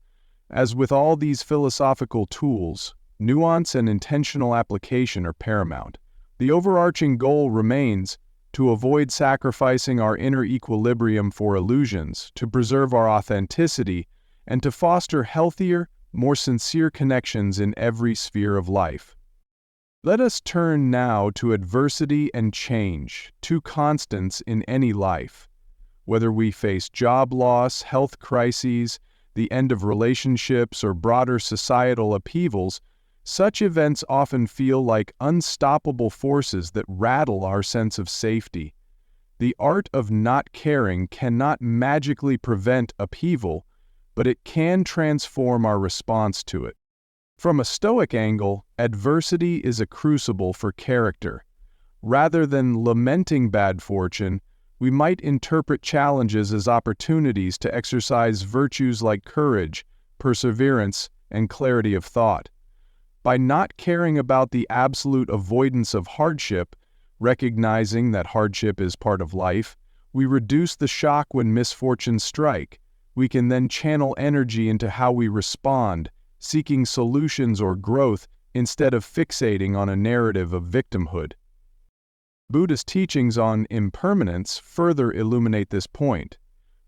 As with all these philosophical tools, nuance and intentional application are paramount. The overarching goal remains to avoid sacrificing our inner equilibrium for illusions, to preserve our authenticity, and to foster healthier, more sincere connections in every sphere of life. Let us turn now to adversity and change, two constants in any life. Whether we face job loss, health crises, the end of relationships, or broader societal upheavals, such events often feel like unstoppable forces that rattle our sense of safety. The art of not caring cannot magically prevent upheaval, but it can transform our response to it. From a Stoic angle, adversity is a crucible for character. Rather than lamenting bad fortune, we might interpret challenges as opportunities to exercise virtues like courage, perseverance, and clarity of thought. By not caring about the absolute avoidance of hardship, recognizing that hardship is part of life, we reduce the shock when misfortunes strike. We can then channel energy into how we respond, seeking solutions or growth instead of fixating on a narrative of victimhood. Buddhist teachings on impermanence further illuminate this point.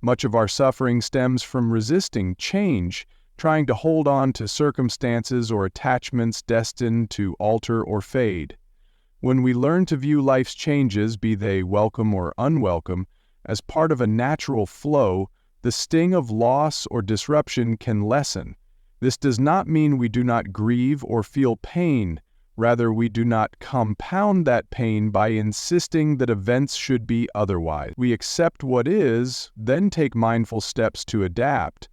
Much of our suffering stems from resisting change, trying to hold on to circumstances or attachments destined to alter or fade. When we learn to view life's changes, be they welcome or unwelcome, as part of a natural flow, the sting of loss or disruption can lessen. This does not mean we do not grieve or feel pain. Rather, we do not compound that pain by insisting that events should be otherwise. We accept what is, then take mindful steps to adapt.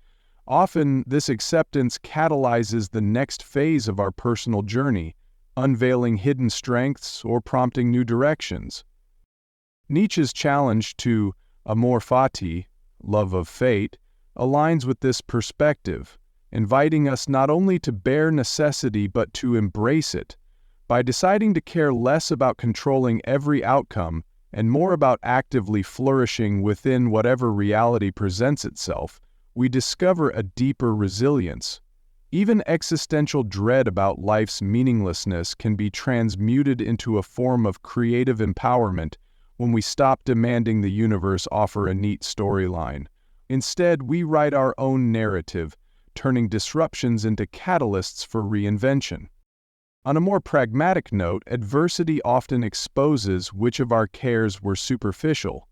Often, this acceptance catalyzes the next phase of our personal journey, unveiling hidden strengths or prompting new directions. Nietzsche's challenge to amor fati, love of fate, aligns with this perspective, inviting us not only to bear necessity but to embrace it. By deciding to care less about controlling every outcome and more about actively flourishing within whatever reality presents itself, we discover a deeper resilience. Even existential dread about life's meaninglessness can be transmuted into a form of creative empowerment when we stop demanding the universe offer a neat storyline. Instead, we write our own narrative, turning disruptions into catalysts for reinvention. On a more pragmatic note, adversity often exposes which of our cares were superficial.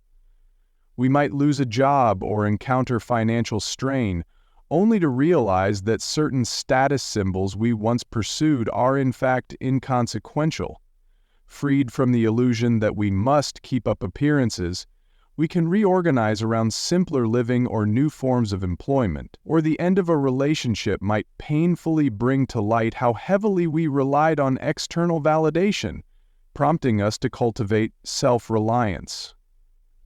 We might lose a job or encounter financial strain, only to realize that certain status symbols we once pursued are in fact inconsequential. Freed from the illusion that we must keep up appearances, we can reorganize around simpler living or new forms of employment, or the end of a relationship might painfully bring to light how heavily we relied on external validation, prompting us to cultivate self-reliance.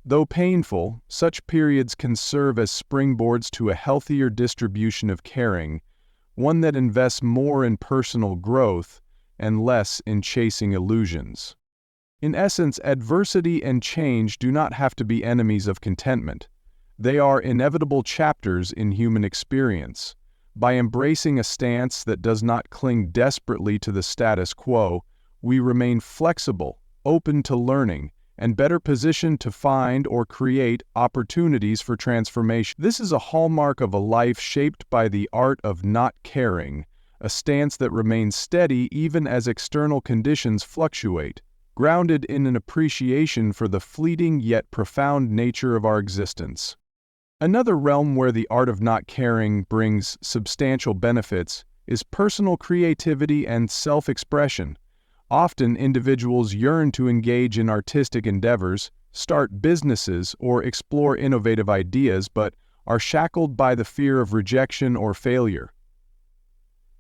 Though painful, such periods can serve as springboards to a healthier distribution of caring, one that invests more in personal growth and less in chasing illusions. In essence, adversity and change do not have to be enemies of contentment. They are inevitable chapters in human experience. By embracing a stance that does not cling desperately to the status quo, we remain flexible, open to learning, and better positioned to find or create opportunities for transformation. This is a hallmark of a life shaped by the art of not caring, a stance that remains steady even as external conditions fluctuate, grounded in an appreciation for the fleeting yet profound nature of our existence. Another realm where the art of not caring brings substantial benefits is personal creativity and self-expression. Often, individuals yearn to engage in artistic endeavors, start businesses, or explore innovative ideas, but are shackled by the fear of rejection or failure.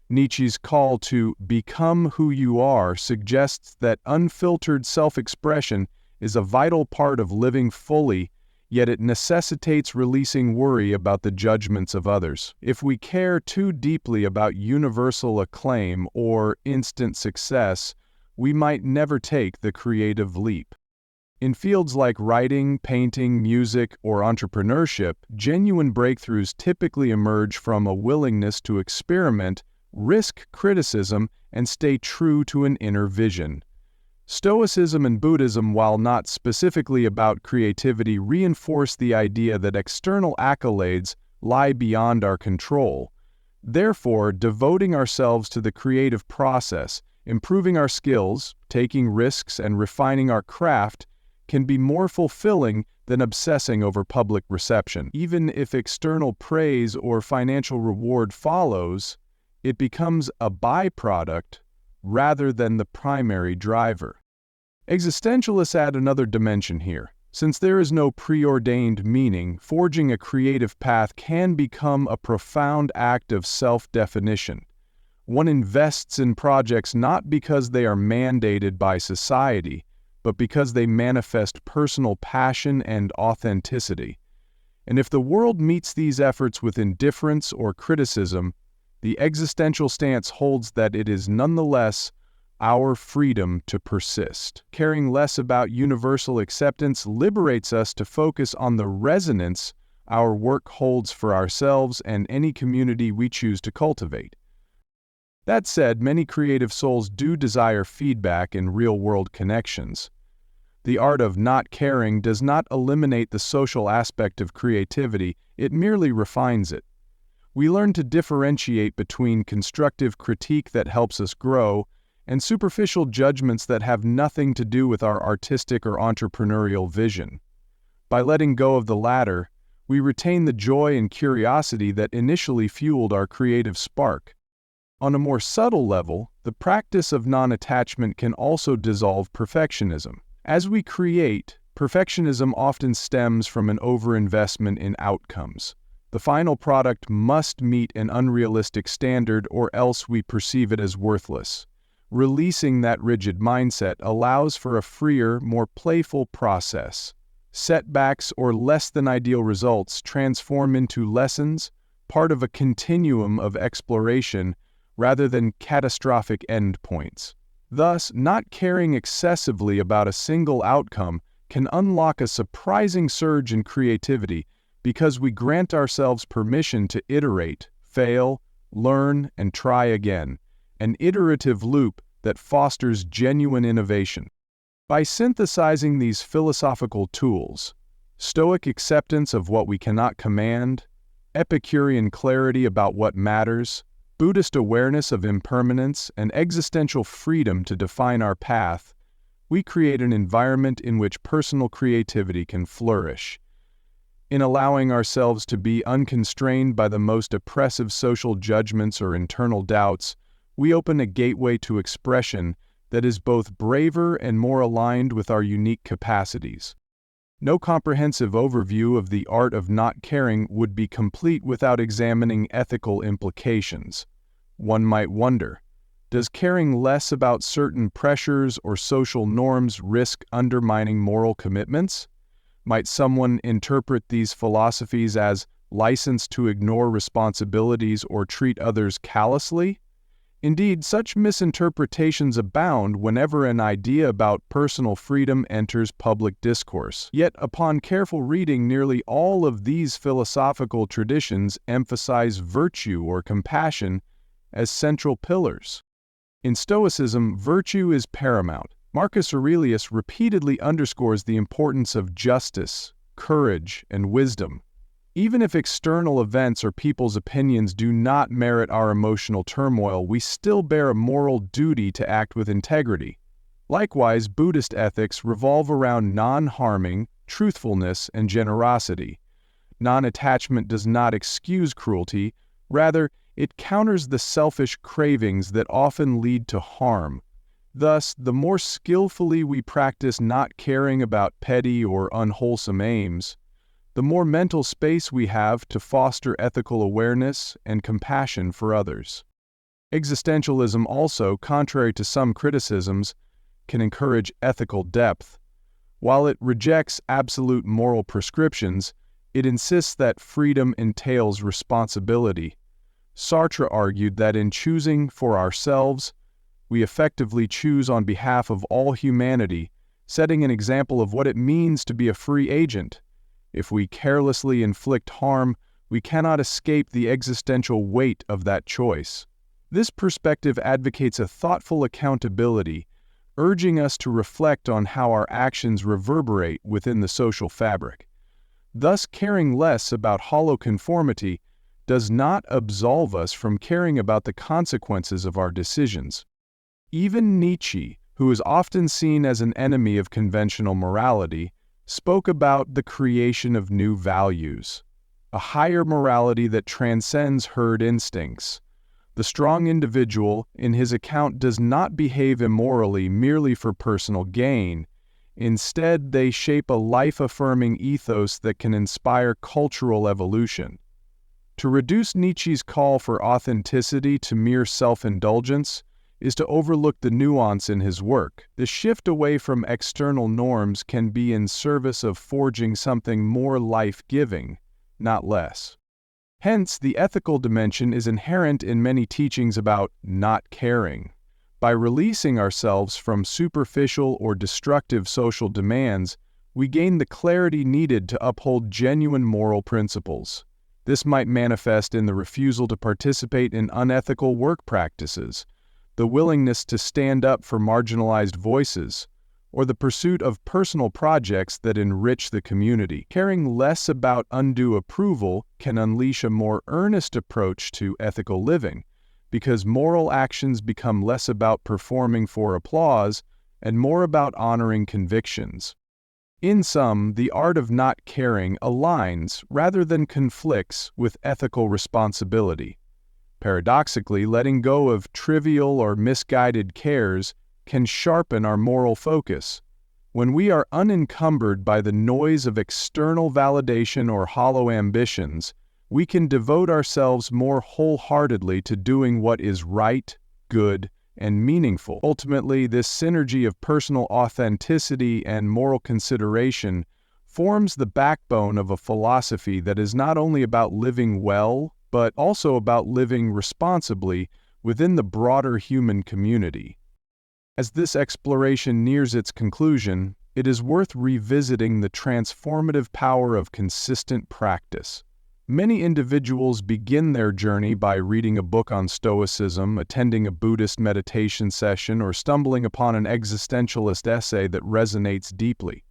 Nietzsche's call to become who you are suggests that unfiltered self-expression is a vital part of living fully, yet it necessitates releasing worry about the judgments of others. If we care too deeply about universal acclaim or instant success, we might never take the creative leap. In fields like writing, painting, music, or entrepreneurship, genuine breakthroughs typically emerge from a willingness to experiment, risk criticism, and stay true to an inner vision. Stoicism and Buddhism, while not specifically about creativity, reinforce the idea that external accolades lie beyond our control. Therefore, devoting ourselves to the creative process, improving our skills, taking risks, and refining our craft can be more fulfilling than obsessing over public reception. Even if external praise or financial reward follows, it becomes a byproduct rather than the primary driver. Existentialists add another dimension here. Since there is no preordained meaning, forging a creative path can become a profound act of self-definition. One invests in projects not because they are mandated by society, but because they manifest personal passion and authenticity. And if the world meets these efforts with indifference or criticism, the existential stance holds that it is nonetheless our freedom to persist. Caring less about universal acceptance liberates us to focus on the resonance our work holds for ourselves and any community we choose to cultivate. That said, many creative souls do desire feedback and real-world connections. The art of not caring does not eliminate the social aspect of creativity, it merely refines it. We learn to differentiate between constructive critique that helps us grow and superficial judgments that have nothing to do with our artistic or entrepreneurial vision. By letting go of the latter, we retain the joy and curiosity that initially fueled our creative spark. On a more subtle level, the practice of non-attachment can also dissolve perfectionism. As we create, perfectionism often stems from an overinvestment in outcomes. The final product must meet an unrealistic standard or else we perceive it as worthless. Releasing that rigid mindset allows for a freer, more playful process. Setbacks or less-than-ideal results transform into lessons, part of a continuum of exploration, rather than catastrophic endpoints. Thus, not caring excessively about a single outcome can unlock a surprising surge in creativity because we grant ourselves permission to iterate, fail, learn, and try again, an iterative loop that fosters genuine innovation. By synthesizing these philosophical tools, Stoic acceptance of what we cannot command, Epicurean clarity about what matters, Buddhist awareness of impermanence, and existential freedom to define our path, we create an environment in which personal creativity can flourish. In allowing ourselves to be unconstrained by the most oppressive social judgments or internal doubts, we open a gateway to expression that is both braver and more aligned with our unique capacities. No comprehensive overview of the art of not caring would be complete without examining ethical implications. One might wonder, does caring less about certain pressures or social norms risk undermining moral commitments? Might someone interpret these philosophies as license to ignore responsibilities or treat others callously? Indeed, such misinterpretations abound whenever an idea about personal freedom enters public discourse. Yet, upon careful reading, nearly all of these philosophical traditions emphasize virtue or compassion as central pillars. In Stoicism, virtue is paramount. Marcus Aurelius repeatedly underscores the importance of justice, courage, and wisdom. Even if external events or people's opinions do not merit our emotional turmoil, we still bear a moral duty to act with integrity. Likewise, Buddhist ethics revolve around non-harming, truthfulness, and generosity. Non-attachment does not excuse cruelty, rather, it counters the selfish cravings that often lead to harm. Thus, the more skillfully we practice not caring about petty or unwholesome aims, the more mental space we have to foster ethical awareness and compassion for others. Existentialism also, contrary to some criticisms, can encourage ethical depth. While it rejects absolute moral prescriptions, it insists that freedom entails responsibility. Sartre argued that in choosing for ourselves, we effectively choose on behalf of all humanity, setting an example of what it means to be a free agent. If we carelessly inflict harm, we cannot escape the existential weight of that choice. This perspective advocates a thoughtful accountability, urging us to reflect on how our actions reverberate within the social fabric. Thus, caring less about hollow conformity does not absolve us from caring about the consequences of our decisions. Even Nietzsche, who is often seen as an enemy of conventional morality, spoke about the creation of new values, a higher morality that transcends herd instincts. The strong individual, in his account, does not behave immorally merely for personal gain. Instead, they shape a life-affirming ethos that can inspire cultural evolution. To reduce Nietzsche's call for authenticity to mere self-indulgence is to overlook the nuance in his work. The shift away from external norms can be in service of forging something more life-giving, not less. Hence, the ethical dimension is inherent in many teachings about not caring. By releasing ourselves from superficial or destructive social demands, we gain the clarity needed to uphold genuine moral principles. This might manifest in the refusal to participate in unethical work practices, the willingness to stand up for marginalized voices, or the pursuit of personal projects that enrich the community. Caring less about undue approval can unleash a more earnest approach to ethical living, because moral actions become less about performing for applause and more about honoring convictions. In sum, the art of not caring aligns rather than conflicts with ethical responsibility. Paradoxically, letting go of trivial or misguided cares can sharpen our moral focus. When we are unencumbered by the noise of external validation or hollow ambitions, we can devote ourselves more wholeheartedly to doing what is right, good, and meaningful. Ultimately, this synergy of personal authenticity and moral consideration forms the backbone of a philosophy that is not only about living well, but also about living responsibly within the broader human community. As this exploration nears its conclusion, it is worth revisiting the transformative power of consistent practice. Many individuals begin their journey by reading a book on Stoicism, attending a Buddhist meditation session, or stumbling upon an existentialist essay that resonates deeply.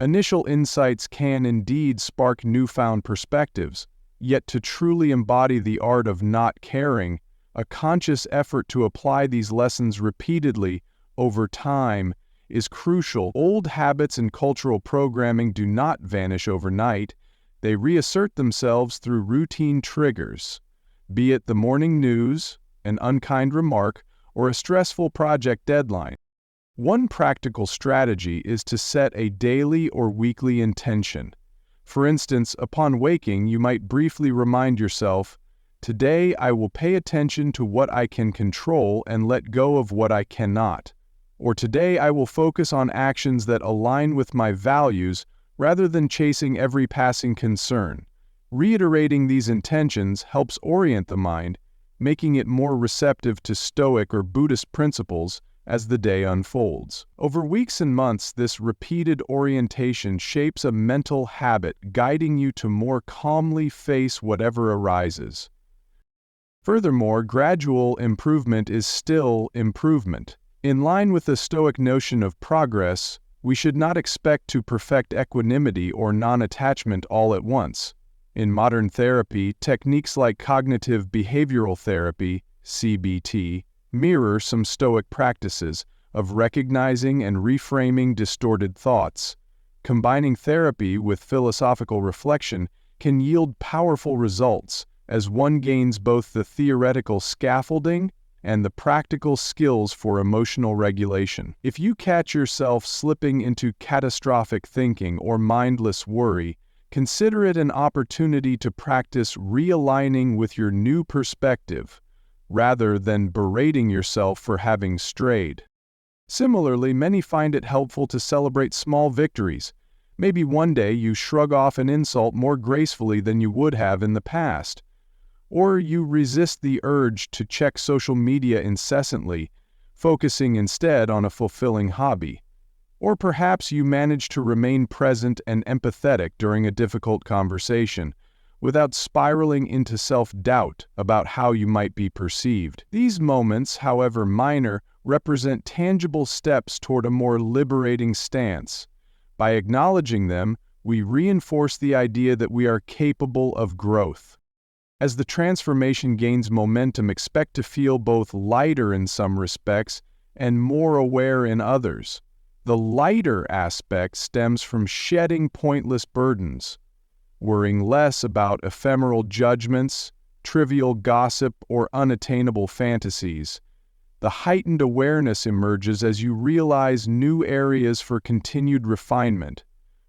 Initial insights can indeed spark newfound perspectives, yet to truly embody the art of not caring, a conscious effort to apply these lessons repeatedly over time is crucial. Old habits and cultural programming do not vanish overnight. They reassert themselves through routine triggers, be it the morning news, an unkind remark, or a stressful project deadline. One practical strategy is to set a daily or weekly intention. For instance, upon waking, you might briefly remind yourself, "Today I will pay attention to what I can control and let go of what I cannot." Or, "Today I will focus on actions that align with my values rather than chasing every passing concern." Reiterating these intentions helps orient the mind, making it more receptive to Stoic or Buddhist principles as the day unfolds. Over weeks and months, this repeated orientation shapes a mental habit, guiding you to more calmly face whatever arises. Furthermore, gradual improvement is still improvement. In line with the Stoic notion of progress, we should not expect to perfect equanimity or non-attachment all at once. In modern therapy, techniques like cognitive behavioral therapy, CBT, mirror some Stoic practices of recognizing and reframing distorted thoughts. Combining therapy with philosophical reflection can yield powerful results, as one gains both the theoretical scaffolding and the practical skills for emotional regulation. If you catch yourself slipping into catastrophic thinking or mindless worry, consider it an opportunity to practice realigning with your new perspective, rather than berating yourself for having strayed. Similarly, many find it helpful to celebrate small victories. Maybe one day you shrug off an insult more gracefully than you would have in the past. Or you resist the urge to check social media incessantly, focusing instead on a fulfilling hobby. Or perhaps you manage to remain present and empathetic during a difficult conversation, without spiraling into self-doubt about how you might be perceived. These moments, however minor, represent tangible steps toward a more liberating stance. By acknowledging them, we reinforce the idea that we are capable of growth. As the transformation gains momentum, expect to feel both lighter in some respects and more aware in others. The lighter aspect stems from shedding pointless burdens, worrying less about ephemeral judgments, trivial gossip, or unattainable fantasies. The heightened awareness emerges as you realize new areas for continued refinement.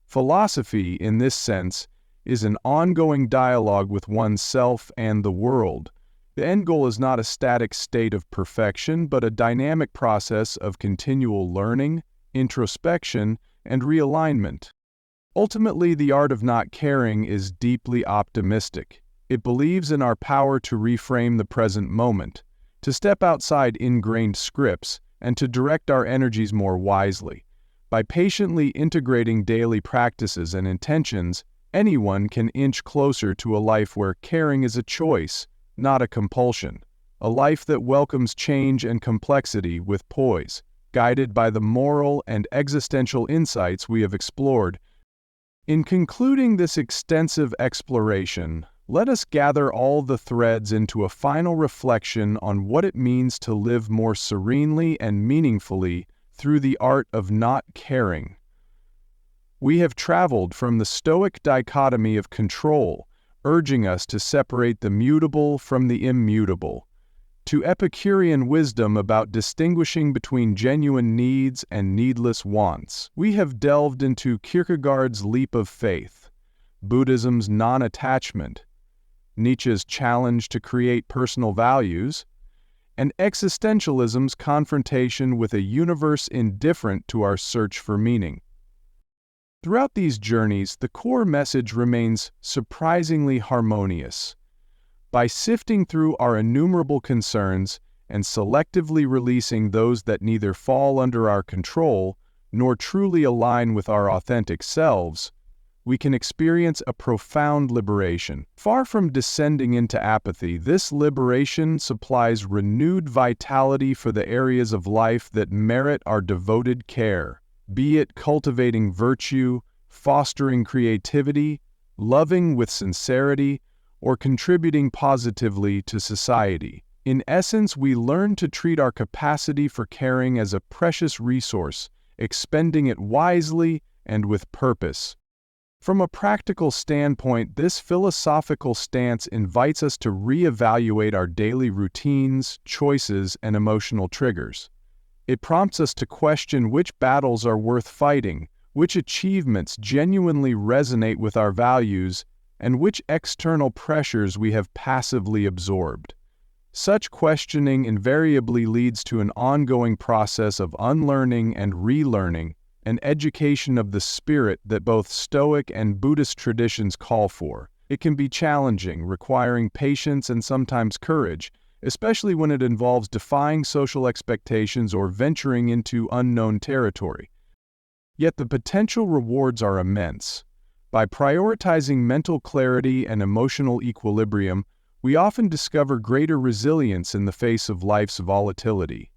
Philosophy, in this sense, is an ongoing dialogue with oneself and the world. The end goal is not a static state of perfection, but a dynamic process of continual learning, introspection, and realignment. Ultimately, the art of not caring is deeply optimistic. It believes in our power to reframe the present moment, to step outside ingrained scripts, and to direct our energies more wisely. By patiently integrating daily practices and intentions, anyone can inch closer to a life where caring is a choice, not a compulsion. A life that welcomes change and complexity with poise, guided by the moral and existential insights we have explored. In concluding this extensive exploration, let us gather all the threads into a final reflection on what it means to live more serenely and meaningfully through the art of not caring. We have traveled from the Stoic dichotomy of control, urging us to separate the mutable from the immutable, to Epicurean wisdom about distinguishing between genuine needs and needless wants. We have delved into Kierkegaard's leap of faith, Buddhism's non-attachment, Nietzsche's challenge to create personal values, and existentialism's confrontation with a universe indifferent to our search for meaning. Throughout these journeys, the core message remains surprisingly harmonious. By sifting through our innumerable concerns and selectively releasing those that neither fall under our control nor truly align with our authentic selves, we can experience a profound liberation. Far from descending into apathy, this liberation supplies renewed vitality for the areas of life that merit our devoted care, be it cultivating virtue, fostering creativity, loving with sincerity, or contributing positively to society. In essence, we learn to treat our capacity for caring as a precious resource, expending it wisely and with purpose. From a practical standpoint, this philosophical stance invites us to reevaluate our daily routines, choices, and emotional triggers. It prompts us to question which battles are worth fighting, which achievements genuinely resonate with our values, and which external pressures we have passively absorbed. Such questioning invariably leads to an ongoing process of unlearning and relearning, an education of the spirit that both Stoic and Buddhist traditions call for. It can be challenging, requiring patience and sometimes courage, especially when it involves defying social expectations or venturing into unknown territory. Yet the potential rewards are immense. By prioritizing mental clarity and emotional equilibrium, we often discover greater resilience in the face of life's volatility.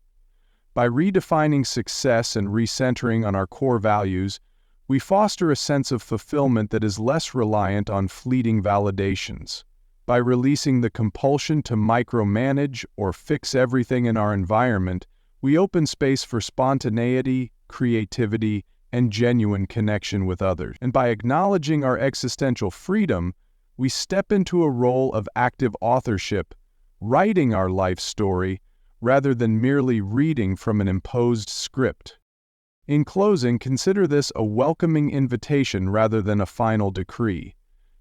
By redefining success and recentering on our core values, we foster a sense of fulfillment that is less reliant on fleeting validations. By releasing the compulsion to micromanage or fix everything in our environment, we open space for spontaneity, creativity, and genuine connection with others. And by acknowledging our existential freedom, we step into a role of active authorship, writing our life story, rather than merely reading from an imposed script. In closing, consider this a welcoming invitation rather than a final decree.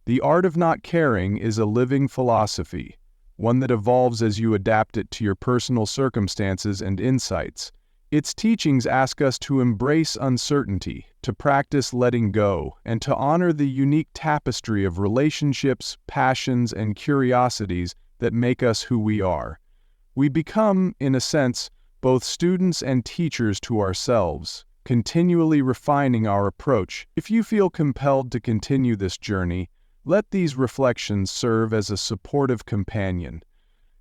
The art of not caring is a living philosophy, one that evolves as you adapt it to your personal circumstances and insights. Its teachings ask us to embrace uncertainty, to practice letting go, and to honor the unique tapestry of relationships, passions, and curiosities that make us who we are. We become, in a sense, both students and teachers to ourselves, continually refining our approach. If you feel compelled to continue this journey, let these reflections serve as a supportive companion.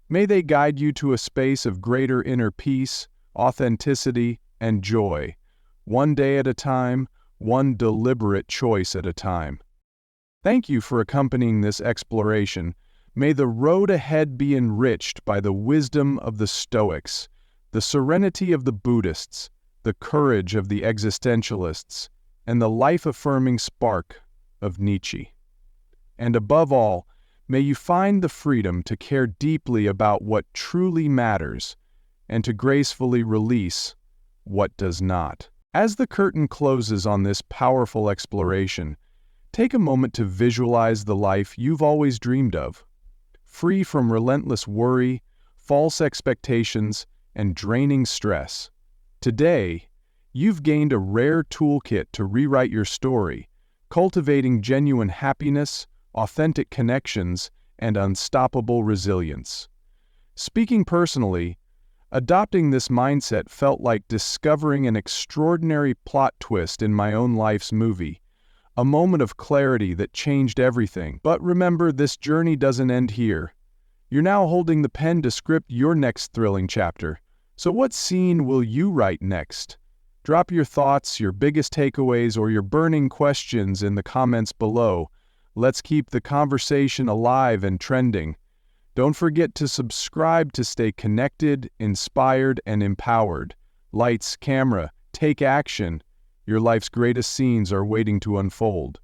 May they guide you to a space of greater inner peace, authenticity, and joy, one day at a time, one deliberate choice at a time. Thank you for accompanying this exploration. May the road ahead be enriched by the wisdom of the Stoics, the serenity of the Buddhists, the courage of the existentialists, and the life-affirming spark of Nietzsche. And above all, may you find the freedom to care deeply about what truly matters and to gracefully release what does not. As the curtain closes on this powerful exploration, take a moment to visualize the life you've always dreamed of, free from relentless worry, false expectations, and draining stress. Today, you've gained a rare toolkit to rewrite your story, cultivating genuine happiness, authentic connections, and unstoppable resilience. Speaking personally, adopting this mindset felt like discovering an extraordinary plot twist in my own life's movie, a moment of clarity that changed everything. But remember, this journey doesn't end here. You're now holding the pen to script your next thrilling chapter. So what scene will you write next? Drop your thoughts, your biggest takeaways, or your burning questions in the comments below. Let's keep the conversation alive and trending. Don't forget to subscribe to stay connected, inspired, and empowered. Lights, camera, take action. Your life's greatest scenes are waiting to unfold.